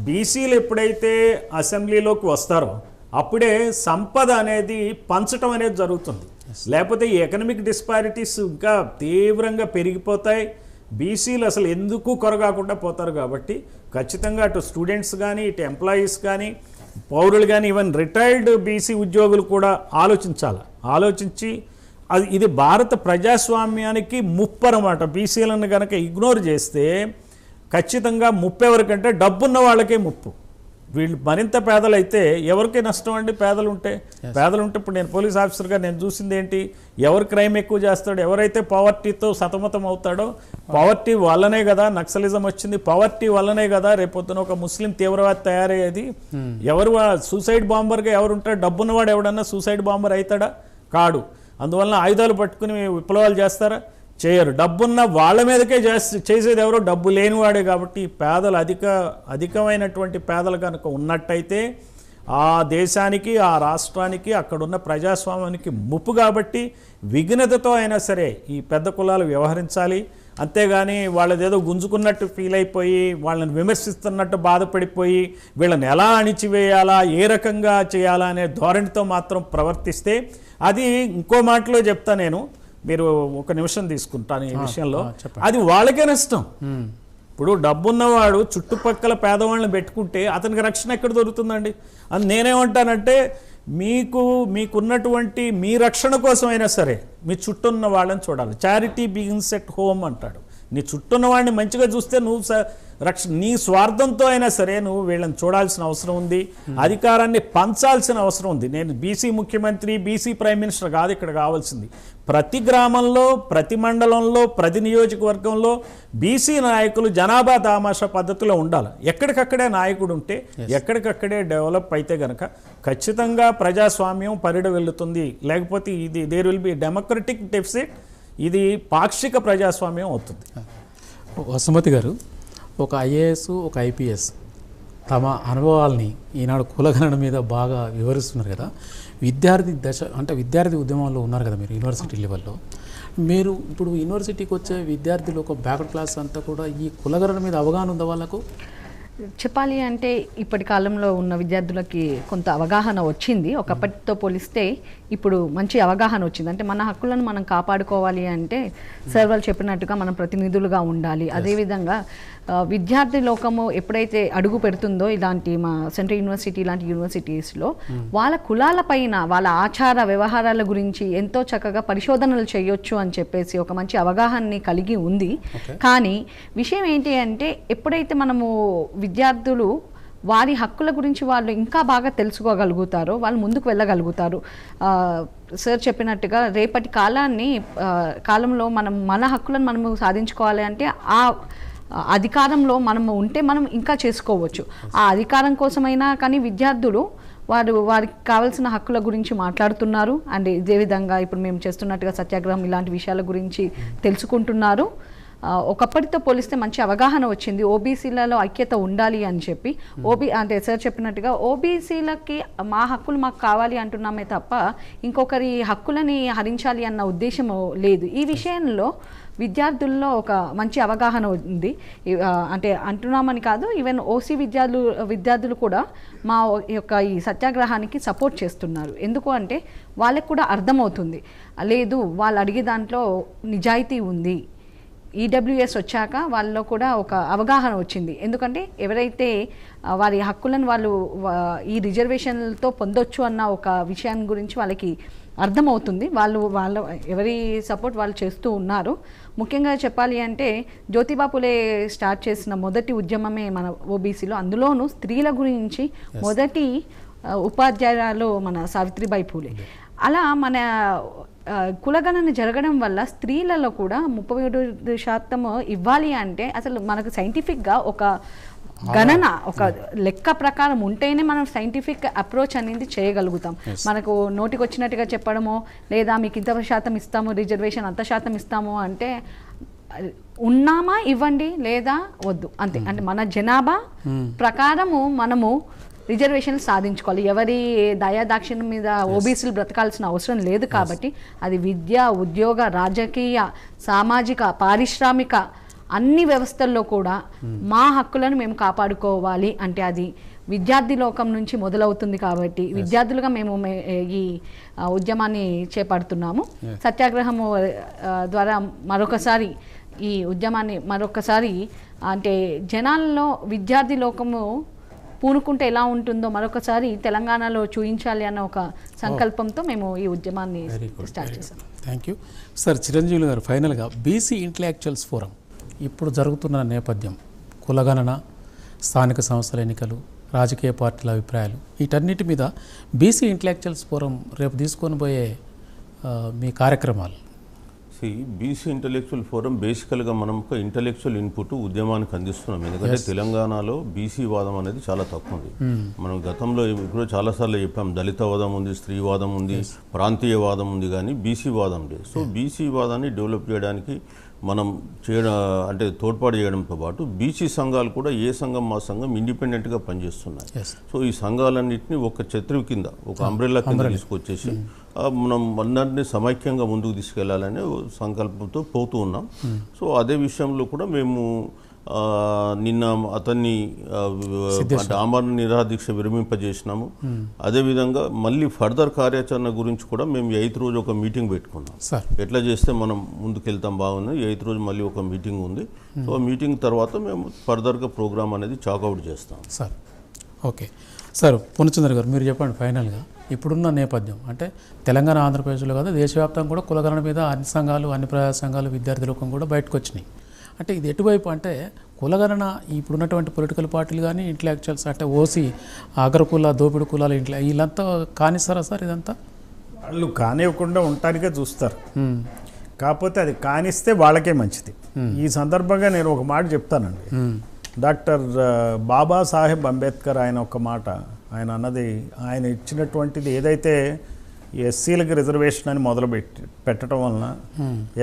బీసీలు ఎప్పుడైతే అసెంబ్లీలోకి వస్తారో అప్పుడే సంపద అనేది పంచటం అనేది జరుగుతుంది. లేకపోతే ఈ ఎకనామిక్ డిస్పారిటీస్ ఇంకా తీవ్రంగా పెరిగిపోతాయి. బీసీలు అసలు ఎందుకు కొరగాకుండా పోతారు. కాబట్టి ఖచ్చితంగా అటు స్టూడెంట్స్ కానీ, ఇటు ఎంప్లాయీస్ కానీ, పౌరులు కానీ, ఈవెన్ రిటైర్డ్ బీసీ ఉద్యోగులు కూడా ఆలోచించి ఇది భారత ప్రజాస్వామ్యానికి ముప్పరమాట. బీసీలను కనుక ఇగ్నోర్ చేస్తే ఖచ్చితంగా ముప్పు ఎవరికంటే డబ్బున్న వాళ్ళకే ముప్పు. వీళ్ళు మరింత పేదలైతే ఎవరికే నష్టం అండి. పేదలు ఉంటే ఇప్పుడు నేను పోలీస్ ఆఫీసర్గా నేను చూసింది ఏంటి, ఎవరు క్రైమ్ ఎక్కువ చేస్తాడు, ఎవరైతే పవర్టీతో సతమతం అవుతాడో, పవర్టీ వల్లనే కదా నక్సలిజం వచ్చింది, పవర్టీ వల్లనే కదా రేపొద్దున ఒక ముస్లిం తీవ్రవాది తయారయ్యేది. ఎవరు సూసైడ్ బాంబర్గా ఎవరుంటాడు, డబ్బున్నవాడు ఎవడన్నా సూసైడ్ బాంబర్ అవుతాడా? కాడు. అందువల్ల ఆయుధాలు పట్టుకుని విప్లవాలు చేస్తారా? చేయరు. డబ్బున్న వాళ్ళ మీదకే చేసేది ఎవరో డబ్బు లేనివాడే. కాబట్టి పేదలు అధికమైనటువంటి పేదలు కనుక ఉన్నట్టయితే ఆ దేశానికి, ఆ రాష్ట్రానికి, అక్కడున్న ప్రజాస్వామ్యానికి ముప్పు. కాబట్టి విఘ్నతతో అయినా సరే ఈ పెద్ద కులాలు వ్యవహరించాలి. అంతేగాని వాళ్ళదేదో గుంజుకున్నట్టు ఫీల్ అయిపోయి, వాళ్ళని విమర్శిస్తున్నట్టు బాధపడిపోయి, వీళ్ళని ఎలా అణిచివేయాలా, ఏ రకంగా చేయాలా అనే ధోరణితో మాత్రం ప్రవర్తిస్తే అది ఇంకో మాటలో చెప్తా నేను, మీరు ఒక నిమిషం తీసుకుంటాను ఈ విషయంలో, అది వాళ్ళకే నష్టం. ఇప్పుడు డబ్బున్నవాడు చుట్టుపక్కల పేదవాళ్ళని పెట్టుకుంటే అతనికి రక్షణ ఎక్కడ దొరుకుతుందండి? అని నేనేమంటానంటే మీకున్నటువంటి మీ రక్షణ కోసమైనా సరే మీ చుట్టూ ఉన్న వాళ్ళని చూడాలి. చారిటీ బిగిన్స్ ఎట్ హోమ్ అంటాడు. నీ చుట్టూన్న వాడిని మంచిగా చూస్తే నువ్వు నీ స్వార్థంతో అయినా సరే నువ్వు వీళ్ళని చూడాల్సిన అవసరం ఉంది. అధికారాన్ని పంచాల్సిన అవసరం ఉంది. నేను బీసీ ముఖ్యమంత్రి, బీసీ ప్రైమ్ మినిస్టర్ కాదు ఇక్కడ కావాల్సింది. ప్రతి గ్రామంలో, ప్రతి మండలంలో, ప్రతి నియోజకవర్గంలో బీసీ నాయకులు జనాభా తామాషా పద్ధతిలో ఉండాలి. ఎక్కడికక్కడే నాయకుడు ఉంటే, ఎక్కడికక్కడే డెవలప్ అయితే గనక ఖచ్చితంగా ప్రజాస్వామ్యం పరిడ వెళ్తుంది. లేకపోతే ఇది there will be democratic deficit. ఇది పాక్షిక ప్రజాస్వామ్యం అవుతుంది. వసుమతి గారు, ఒక ఐఏఎస్, ఒక ఐపీఎస్ తమ అనుభవాల్ని ఈనాడు కులగణన మీద బాగా వివరిస్తున్నారు కదా. విద్యార్థి ఉద్యమంలో ఉన్నారు కదా మీరు యూనివర్సిటీ లెవెల్లో. మీరు ఇప్పుడు యూనివర్సిటీకి వచ్చే విద్యార్థులు ఒక బ్యాక్వర్డ్ క్లాస్ అంతా కూడా ఈ కులగణన మీద అవగాహన ఉందా వాళ్ళకు? చెప్పాలి అంటే ఇప్పటి కాలంలో ఉన్న విద్యార్థులకి కొంత అవగాహన వచ్చింది. ఒకప్పటితో పోలిస్తే ఇప్పుడు మంచి అవగాహన వచ్చింది. అంటే మన హక్కులను మనం కాపాడుకోవాలి అంటే సార్ వాళ్ళు చెప్పినట్టుగా మనం ప్రతినిధులుగా ఉండాలి. అదేవిధంగా విద్యార్థి లోకము ఎప్పుడైతే అడుగు పెడుతుందో ఇలాంటి మా సెంట్రల్ యూనివర్సిటీ ఇలాంటి యూనివర్సిటీస్లో వాళ్ళ కులాల పైన, వాళ్ళ ఆచార వ్యవహారాల గురించి ఎంతో చక్కగా పరిశోధనలు చేయొచ్చు అని చెప్పేసి ఒక మంచి అవగాహనని కలిగి ఉంది. కానీ విషయం ఏంటి అంటే ఎప్పుడైతే మనము విద్యార్థులు వారి హక్కుల గురించి వాళ్ళు ఇంకా బాగా తెలుసుకోగలుగుతారో వాళ్ళు ముందుకు వెళ్ళగలుగుతారు. సార్ చెప్పినట్టుగా రేపటి కాలంలో మన హక్కులను మనము సాధించుకోవాలి అంటే ఆ అధికారంలో మనము ఉంటే మనం ఇంకా చేసుకోవచ్చు. ఆ అధికారం కోసమైనా కానీ విద్యార్థులు వారికి కావాల్సిన హక్కుల గురించి మాట్లాడుతున్నారు. అండ్ ఇదే విధంగా ఇప్పుడు మేము చేస్తున్నట్టుగా సత్యాగ్రహం ఇలాంటి విషయాల గురించి తెలుసుకుంటున్నారు. ఒకప్పటితో పోలిస్తే మంచి అవగాహన వచ్చింది. ఓబీసీలలో ఐక్యత ఉండాలి అని చెప్పి అంటే సార్ చెప్పినట్టుగా ఓబీసీలకి మా హక్కులు మాకు కావాలి అంటున్నామే తప్ప ఇంకొకరి హక్కులని హరించాలి అన్న ఉద్దేశం లేదు. ఈ విషయంలో విద్యార్థుల్లో ఒక మంచి అవగాహన ఉంది. అంటే అంటున్నామని కాదు, ఈవెన్ ఓసీ విద్యార్థులు కూడా మా యొక్క ఈ సత్యాగ్రహానికి సపోర్ట్ చేస్తున్నారు. ఎందుకు అంటే వాళ్ళకి కూడా అర్థమవుతుంది, లేదు వాళ్ళు అడిగే దాంట్లో నిజాయితీ ఉంది. ఈడబ్ల్యూఎస్ వచ్చాక వాళ్ళలో కూడా ఒక అవగాహన వచ్చింది. ఎందుకంటే ఎవరైతే వారి హక్కులను వాళ్ళు ఈ రిజర్వేషన్లతో పొందొచ్చు అన్న ఒక విషయాన్ని గురించి వాళ్ళకి అర్థమవుతుంది. వాళ్ళ ఎవరి సపోర్ట్ వాళ్ళు చేస్తూ ఉన్నారు. ముఖ్యంగా చెప్పాలి అంటే జ్యోతిబా పులే స్టార్ట్ చేసిన మొదటి ఉద్యమమే మన ఓబీసీలో. అందులోనూ స్త్రీల గురించి మొదటి ఉపాధ్యాయురాలు మన సావిత్రిబాయి పూలే. అలా మన కులగణన జరగడం వల్ల స్త్రీలలో కూడా 37% ఇవ్వాలి అంటే అసలు మనకు సైంటిఫిక్గా ఒక గణన, ఒక లెక్క ప్రకారం ఉంటేనే మనం సైంటిఫిక్ అప్రోచ్ అనేది చేయగలుగుతాం. మనకు నోటికి వచ్చినట్టుగా చెప్పడమో లేదా మీకు ఇంత శాతం ఇస్తాము, రిజర్వేషన్ అంత శాతం ఇస్తాము అంటే ఉన్నామా ఇవ్వండి లేదా వద్దు అంతే. అంటే మన జనాభా ప్రకారము మనము రిజర్వేషన్లు సాధించుకోవాలి. ఎవరి దయాదాక్షిణ్యం మీద ఓబీసీలు బ్రతకాల్సిన అవసరం లేదు. కాబట్టి అది విద్య, ఉద్యోగ, రాజకీయ, సామాజిక, పారిశ్రామిక అన్ని వ్యవస్థల్లో కూడా మా హక్కులను మేము కాపాడుకోవాలి అంటే అది విద్యార్థి లోకం నుంచి మొదలవుతుంది. కాబట్టి విద్యార్థులుగా మేము ఈ ఉద్యమాన్ని చేపడుతున్నాము. సత్యాగ్రహము ద్వారా మరొకసారి ఈ ఉద్యమాన్ని అంటే జనాల్లో విద్యార్థి లోకము పూనుకుంటే ఎలా ఉంటుందో మరొకసారి తెలంగాణలో చూపించాలి అన్న ఒక సంకల్పంతో మేము ఈ ఉద్యమాన్ని స్టార్ట్ చేశాం. Thank you sir. చిరంజీవి గారు, ఫైనల్గా బీసీ ఇంటలెక్చువల్స్ ఫోరం ఇప్పుడు జరుగుతున్న నేపథ్యం, కులగణన, స్థానిక సంస్థల ఎన్నికలు, రాజకీయ పార్టీల అభిప్రాయాలు, వీటన్నిటి మీద బీసీ ఇంటలెక్చువల్స్ ఫోరం రేపు తీసుకొని పోయే మీ కార్యక్రమాలు. బీసీ ఇంటలెక్చువల్ ఫోరం బేసికల్గా మనం ఒక ఇంటలెక్చువల్ ఇన్పుట్ ఉద్యమానికి అందిస్తున్నాం. ఎందుకంటే తెలంగాణలో బీసీ వాదం అనేది చాలా తక్కువ ఉంది. మనం గతంలో ఇప్పుడు చాలాసార్లు చెప్పాం, దళిత వాదం ఉంది, స్త్రీవాదం ఉంది, ప్రాంతీయ వాదం ఉంది, కానీ బీసీ వాదం లేదు. సో బీసీ వాదాన్ని డెవలప్ చేయడానికి మనం అంటే తోడ్పాటు చేయడంతో పాటు బీసీ సంఘాలు కూడా ఏ సంఘం మా సంఘం ఇండిపెండెంట్గా పనిచేస్తున్నాయి. సో ఈ సంఘాలన్నింటినీ ఒక ఛత్రి కింద, ఒక అంబ్రెల్లా కింద తీసుకొచ్చేసి మనం అందరినీ సమైక్యంగా ముందుకు తీసుకెళ్లాలనే సంకల్పంతో పోతూ ఉన్నాం. సో అదే విషయంలో కూడా మేము నిన్న అతన్ని ఆమరణ నిరాదీక్ష విరమింపజేసినాము. అదేవిధంగా మళ్ళీ ఫర్దర్ కార్యాచరణ గురించి కూడా మేము 8th రోజు ఒక మీటింగ్ పెట్టుకున్నాం. ఎట్లా చేస్తే మనం ముందుకెళ్తాం బాగుంది. 8th రోజు మళ్ళీ ఒక మీటింగ్ ఉంది. సో ఆ మీటింగ్ తర్వాత మేము ఫర్దర్గా ప్రోగ్రామ్ అనేది చాకౌట్ చేస్తాం. Sir okay sir. పూర్ణచంద్ర గారు, మీరు చెప్పండి ఫైనల్గా ఇప్పుడున్న నేపథ్యం, అంటే తెలంగాణ ఆంధ్రప్రదేశ్లో కదా దేశవ్యాప్తంగా కూడా కులగణన మీద అన్ని సంఘాలు, అన్ని ప్రజా సంఘాలు, విద్యార్థి లోకం కూడా బయటకు వచ్చినాయి. అంటే ఇది ఎటువైపు అంటే కులగణన ఇప్పుడున్నటువంటి పొలిటికల్ పార్టీలు కానీ ఇంటలెక్చువల్స్ అంటే ఓసీ, అగ్రకుల, దోపిడి కులాల వీళ్ళంతా కానిస్తారా సార్? ఇదంతా వాళ్ళు కానివ్వకుండా ఉండటానికే చూస్తారు. కాకపోతే అది కానిస్తే వాళ్ళకే మంచిది. ఈ సందర్భంగా నేను ఒక మాట చెప్తానండి. డాక్టర్ బాబాసాహెబ్ అంబేద్కర్ ఆయన ఒక మాట ఆయన అన్నది, ఆయన ఇచ్చినటువంటిది ఏదైతే ఎస్సీలకు రిజర్వేషన్ అని పెట్టడం వలన,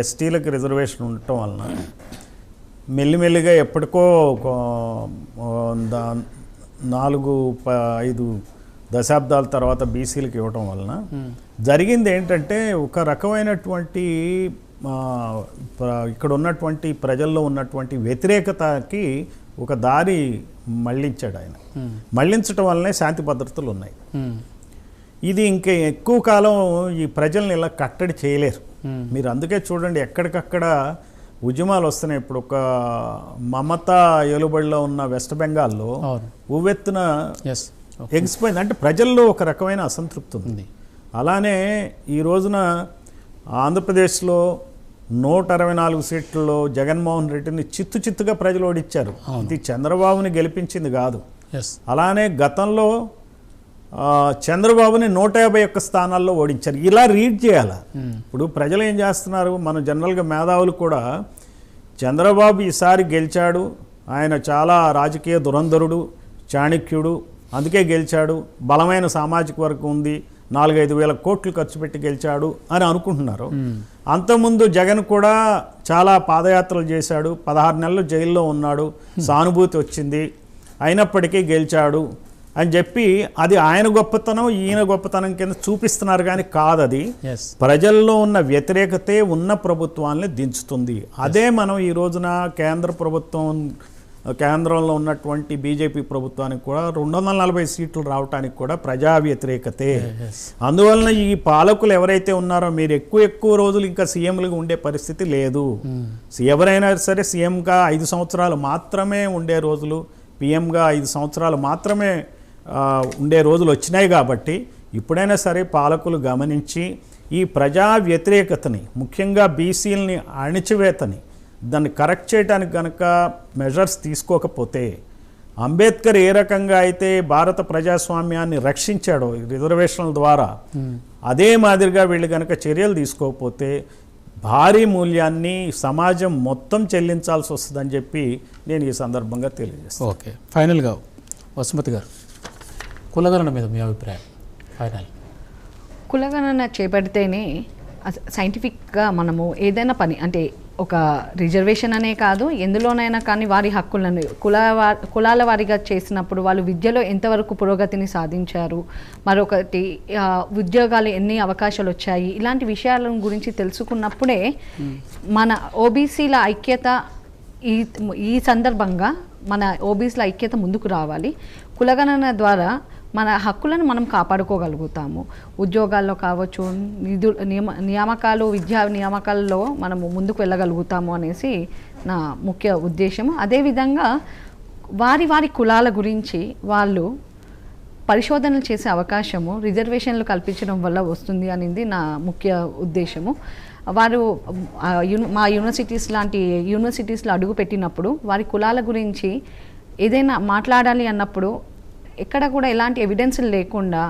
ఎస్టీలకు రిజర్వేషన్ ఉండటం వలన మెల్లిమెల్లిగా ఎప్పటికో 4-5 దశాబ్దాల తర్వాత బీసీలకు ఇవ్వటం వలన జరిగింది ఏంటంటే ఒక రకమైనటువంటి ఇక్కడ ఉన్నటువంటి ప్రజల్లో ఉన్నటువంటి వ్యతిరేకతకి ఒక దారి మళ్ళించాడు ఆయన. మళ్ళించడం వల్లనే శాంతి భద్రతలు ఉన్నాయి. ఇది ఇంకా ఎక్కువ కాలం ఈ ప్రజల్ని ఇలా కట్టడి చేయలేరు. మీరు అందుకే చూడండి ఎక్కడికక్కడ ఉద్యమాలు వస్తున్నాయి. ఇప్పుడు ఒక మమతా ఏలుబడిలో ఉన్న వెస్ట్ బెంగాల్లో ఉవ్వెత్తున ఎగిసిపోయింది. అంటే ప్రజల్లో ఒక రకమైన అసంతృప్తి ఉంది. అలానే ఈ రోజున ఆంధ్రప్రదేశ్లో 164 సీట్లలో జగన్మోహన్ రెడ్డిని చిత్తుగా ప్రజలు ఓడించారు. ఇది చంద్రబాబుని గెలిపించింది కాదు. అలానే గతంలో చంద్రబాబుని 151 స్థానాల్లో ఓడించారు. ఇలా రీడ్ చేయాలి. ఇప్పుడు ప్రజలు ఏం చేస్తున్నారు, మన జనరల్గా మేధావులు కూడా చంద్రబాబు ఈసారి గెలిచాడు, ఆయన చాలా రాజకీయ దురంధరుడు, చాణక్యుడు, అందుకే గెలిచాడు, బలమైన సామాజిక వర్గం ఉంది, 4-5 వేల కోట్లు ఖర్చు పెట్టి గెలిచాడు అని అనుకుంటున్నారు. అంతకుముందు జగన్ కూడా చాలా పాదయాత్రలు చేశాడు, 16 నెలలు జైల్లో ఉన్నాడు, సానుభూతి వచ్చింది, అయినప్పటికీ గెలిచాడు అని చెప్పి అది ఆయన గొప్పతనం, ఈయన గొప్పతనం కింద చూపిస్తున్నారు. కానీ కాదది ప్రజల్లో ఉన్న వ్యతిరేకతే ఉన్న ప్రభుత్వాన్ని దించుతుంది. అదే మనం ఈ రోజున కేంద్రంలో ఉన్నటువంటి బీజేపీ ప్రభుత్వానికి కూడా 240 సీట్లు రావడానికి కూడా ప్రజా వ్యతిరేకతే. అందువలన ఈ పాలకులు ఎవరైతే ఉన్నారో మీరు ఎక్కువ రోజులు ఇంకా సీఎంలుగా ఉండే పరిస్థితి లేదు. ఎవరైనా సరే సీఎంగా 5 సంవత్సరాలు మాత్రమే ఉండే రోజులు, పీఎంగా 5 సంవత్సరాలు మాత్రమే ఉండే రోజులు వచ్చినాయి. కాబట్టి ఇప్పుడైనా సరే పాలకులు గమనించి ఈ ప్రజా వ్యతిరేకతని, ముఖ్యంగా బీసీలని అణిచివేతని దాన్ని కరెక్ట్ చేయడానికి కనుక మెజర్స్ తీసుకోకపోతే, అంబేద్కర్ ఏ రకంగా అయితే భారత ప్రజాస్వామ్యాన్ని రక్షించాడో రిజర్వేషన్ల ద్వారా, అదే మాదిరిగా వీళ్ళు కనుక చర్యలు తీసుకోకపోతే భారీ మూల్యాన్ని సమాజం మొత్తం చెల్లించాల్సి వస్తుందని చెప్పి నేను ఈ సందర్భంగా తెలియజేస్తాను. ఓకే, ఫైనల్గా వసుమతి గారు, కులగణన మీద మీ అభిప్రాయం ఫైనల్. కులగణన చేపడితేనే సైంటిఫిక్గా మనము ఏదైనా పని, అంటే ఒక రిజర్వేషన్ అనే కాదు, ఎందులోనైనా కానీ వారి హక్కులను కులాల వారిగా చేసినప్పుడు వాళ్ళు విద్యలో ఎంతవరకు పురోగతిని సాధించారు, మరొకటి ఉద్యోగాలు ఎన్ని అవకాశాలు వచ్చాయి, ఇలాంటి విషయాల గురించి తెలుసుకున్నప్పుడే మన ఓబీసీల ఐక్యత ఈ ఈ సందర్భంగా మన ఓబీసీల ఐక్యత ముందుకు రావాలి. కులగణన ద్వారా మన హక్కులను మనం కాపాడుకోగలుగుతాము. ఉద్యోగాల్లో కావచ్చు, నియామకాలు, విద్యా నియామకాల్లో మనము ముందుకు వెళ్ళగలుగుతాము అనేసి నా ముఖ్య ఉద్దేశము. అదేవిధంగా వారి వారి కులాల గురించి వాళ్ళు పరిశోధనలు చేసే అవకాశము రిజర్వేషన్లు కల్పించడం వల్ల వస్తుంది అనేది నా ముఖ్య ఉద్దేశము. వారు మా యూనివర్సిటీస్లో అడుగు పెట్టినప్పుడు వారి కులాల గురించి ఏదైనా మాట్లాడాలి అన్నప్పుడు ఎక్కడ కూడా ఎలాంటి ఎవిడెన్స్ లేకుండా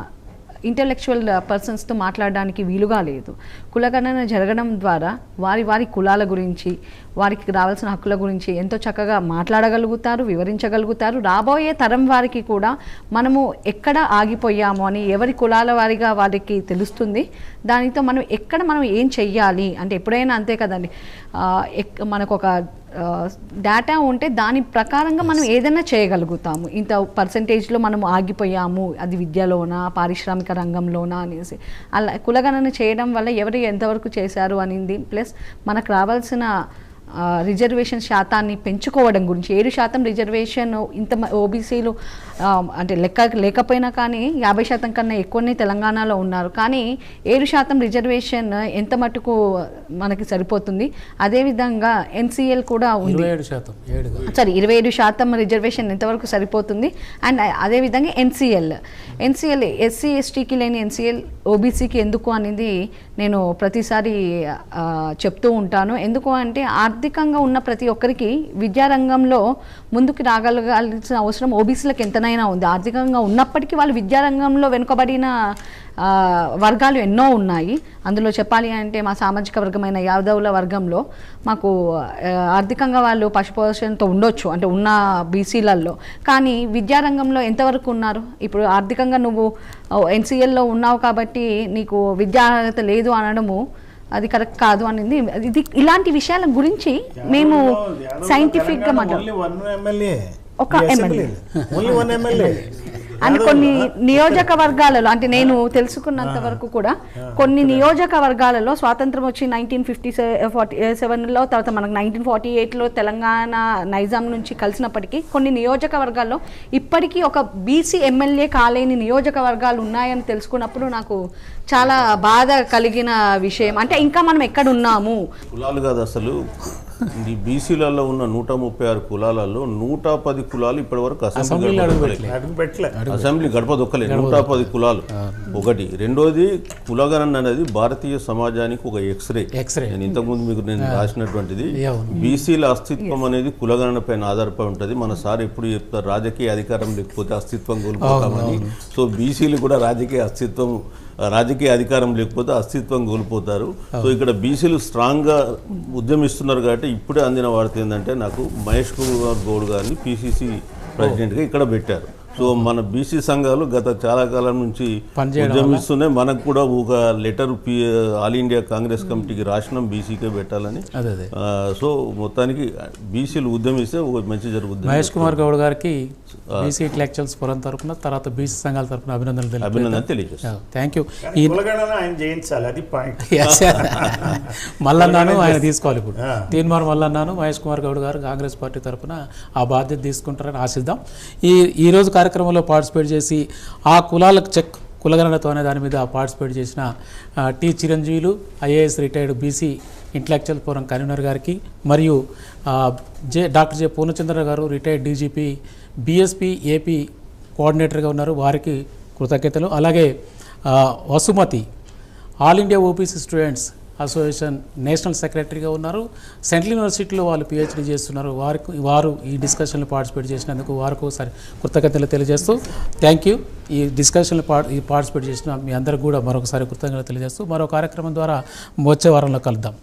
ఇంటెలెక్చువల్ పర్సన్స్తో మాట్లాడడానికి వీలుగా లేదు. కులగణన జరగడం ద్వారా వారి వారి కులాల గురించి, వారికి రావాల్సిన హక్కుల గురించి ఎంతో చక్కగా మాట్లాడగలుగుతారు, వివరించగలుగుతారు. రాబోయే తరం వారికి కూడా మనము ఎక్కడ ఆగిపోయాము అని ఎవరి కులాల వారిగా వారికి తెలుస్తుంది. దానితో మనం ఏం చెయ్యాలి అంటే ఎప్పుడైనా అంతే కదండి, మనకు ఒక డేటా ఉంటే దాని ప్రకారంగా మనం ఏదైనా చేయగలుగుతాము. ఇంత పర్సంటేజ్లో మనం ఆగిపోయాము, అది విద్యలోనా, పారిశ్రామిక రంగంలోనా అనేసి. అలా కులగణన చేయడం వల్ల ఎవరు ఎంతవరకు చేశారు అనేది, ప్లస్ మనకు రావాల్సిన రిజర్వేషన్ శాతాన్ని పెంచుకోవడం గురించి. 7% రిజర్వేషన్ ఇంత ఓబీసీలు అంటే లేకపోయినా కానీ 50% కన్నా ఎక్కువనే తెలంగాణలో ఉన్నారు. కానీ 7% రిజర్వేషన్ ఎంత మటుకు మనకి సరిపోతుంది. అదేవిధంగా ఎన్సీఎల్ కూడా ఉంది. 27% రిజర్వేషన్ ఎంతవరకు సరిపోతుంది. అండ్ అదేవిధంగా ఎన్సీఎల్ ఎస్సీ ఎస్టీకి లేని ఎన్సీఎల్ ఓబీసీకి ఎందుకు అనేది నేను ప్రతిసారి చెప్తూ ఉంటాను. ఎందుకు అంటే ఆర్థికంగా ఉన్న ప్రతి ఒక్కరికి విద్యారంగంలో ముందుకు రాగలగాల్సిన అవసరం ఓబీసీలకు ఎంతనైనా ఉంది. ఆర్థికంగా ఉన్నప్పటికీ వాళ్ళు విద్యారంగంలో వెనుకబడిన వర్గాలు ఎన్నో ఉన్నాయి. అందులో చెప్పాలి అంటే మా సామాజిక వర్గమైన యాదవుల వర్గంలో మాకు ఆర్థికంగా వాళ్ళు పశుపోషణతో ఉండొచ్చు, అంటే ఉన్న బీసీలలో. కానీ విద్యారంగంలో ఎంతవరకు ఉన్నారు? ఇప్పుడు ఆర్థికంగా నువ్వు ఎన్సీఎల్లో ఉన్నావు కాబట్టి నీకు విద్యా అర్హత లేదు అనడము అది కరెక్ట్ కాదు అనేది. ఇది ఇలాంటి విషయాల గురించి మేము సైంటిఫిక్గా ఒక ఎమ్మెల్యే అండ్ కొన్ని నియోజకవర్గాలలో, అంటే నేను తెలుసుకున్నంత వరకు కూడా కొన్ని నియోజకవర్గాలలో స్వాతంత్రం వచ్చి 1947లో, తర్వాత మనకు 1948లో తెలంగాణ నైజాం నుంచి కలిసినప్పటికీ కొన్ని నియోజకవర్గాల్లో ఇప్పటికీ ఒక బీసీ ఎమ్మెల్యే కాలేని నియోజకవర్గాలు ఉన్నాయని తెలుసుకున్నప్పుడు నాకు చాలా బాధ కలిగిన విషయం. అంటే ఇంకా మనం ఎక్కడ ఉన్నాము? కులాలు కాదు అసలు, ఈ బీసీలలో ఉన్న 136 కులాలలో 110 కులాలు ఇప్పటి వరకు అసెంబ్లీ గడప దొక్కలేదు. 110 కులాలు ఒకటి. రెండోది, కులగణన అనేది భారతీయ సమాజానికి ఒక ఎక్స్రే. నేను ఇంతకుముందు మీకు నేను రాసినటువంటిది, బీసీల అస్తిత్వం అనేది కులగణన పైన ఆధారపడి ఉంటుంది. మన సార్ ఎప్పుడు చెప్తారు, రాజకీయ అధికారం లేకపోతే అస్తిత్వం కోల్పోతామని. సో బీసీలు కూడా రాజకీయ అధికారం లేకపోతే అస్తిత్వం కోల్పోతారు. సో ఇక్కడ బీసీలు స్ట్రాంగ్గా ఉద్యమిస్తున్నారు కాబట్టి ఇప్పుడే అందిన వార్త ఏంటంటే, నాకు మహేష్ కుమార్ గౌడ్ గారిని పిసిసి ప్రెసిడెంట్గా ఇక్కడ పెట్టారు. సో మన బీసీ సంఘాలు గత చాలా కాలం నుంచి ఉద్యమిస్తున్నాయి. మనకు కూడా ఒక లెటర్ ఆల్ ఇండియా కాంగ్రెస్ కమిటీకి రాసినాం బీసీకే పెట్టాలని. సో మొత్తానికి బీసీలు ఉద్యమిస్తే ఒక మంచి జరుగుతుంది. మహేష్ కుమార్ గౌడ్ గారికి బీసీ ఇంటలెక్చువల్స్ ఫోరం తరఫున, తర్వాత బీసీ సంఘాల తరఫున అభినందనలు తెలియజేస్తాను. Thank you. మల్లన్నాను ఆయన తీసుకోవాలి. ఇప్పుడు తీన్మార్ మల్లన్నాను, మహేష్ కుమార్ గౌడ్ గారు కాంగ్రెస్ పార్టీ తరఫున ఆ బాధ్యత తీసుకుంటారని ఆశిద్దాం. ఈరోజు కార్యక్రమంలో పార్టిసిపేట్ చేసి ఆ కులాలకు చెక్ కులగణనతో అనే దాని మీద పార్టిసిపేట్ చేసిన T Chiranjeevulu, IAS retired BC intellectual forum convener గారికి, మరియు doctor J Purnachandra garu retired DGP BSP AP కోఆర్డినేటర్గా ఉన్నారు, వారికి కృతజ్ఞతలు. అలాగే Vasumathi all India OBC students association national సెక్రటరీగా ఉన్నారు, సెంట్రల్ యూనివర్సిటీలో వాళ్ళు పిహెచ్డీ చేస్తున్నారు. వారు ఈ డిస్కషన్లో పార్టిసిపేట్ చేసినందుకు వారికి ఒకసారి కృతజ్ఞతలు తెలియజేస్తూ థ్యాంక్ యూ. ఈ డిస్కషన్లో పార్టిసిపేట్ చేసిన మీ అందరికి కూడా మరొకసారి కృతజ్ఞతలు తెలియజేస్తూ మరో కార్యక్రమం ద్వారా వచ్చే వారంలో కలుద్దాం.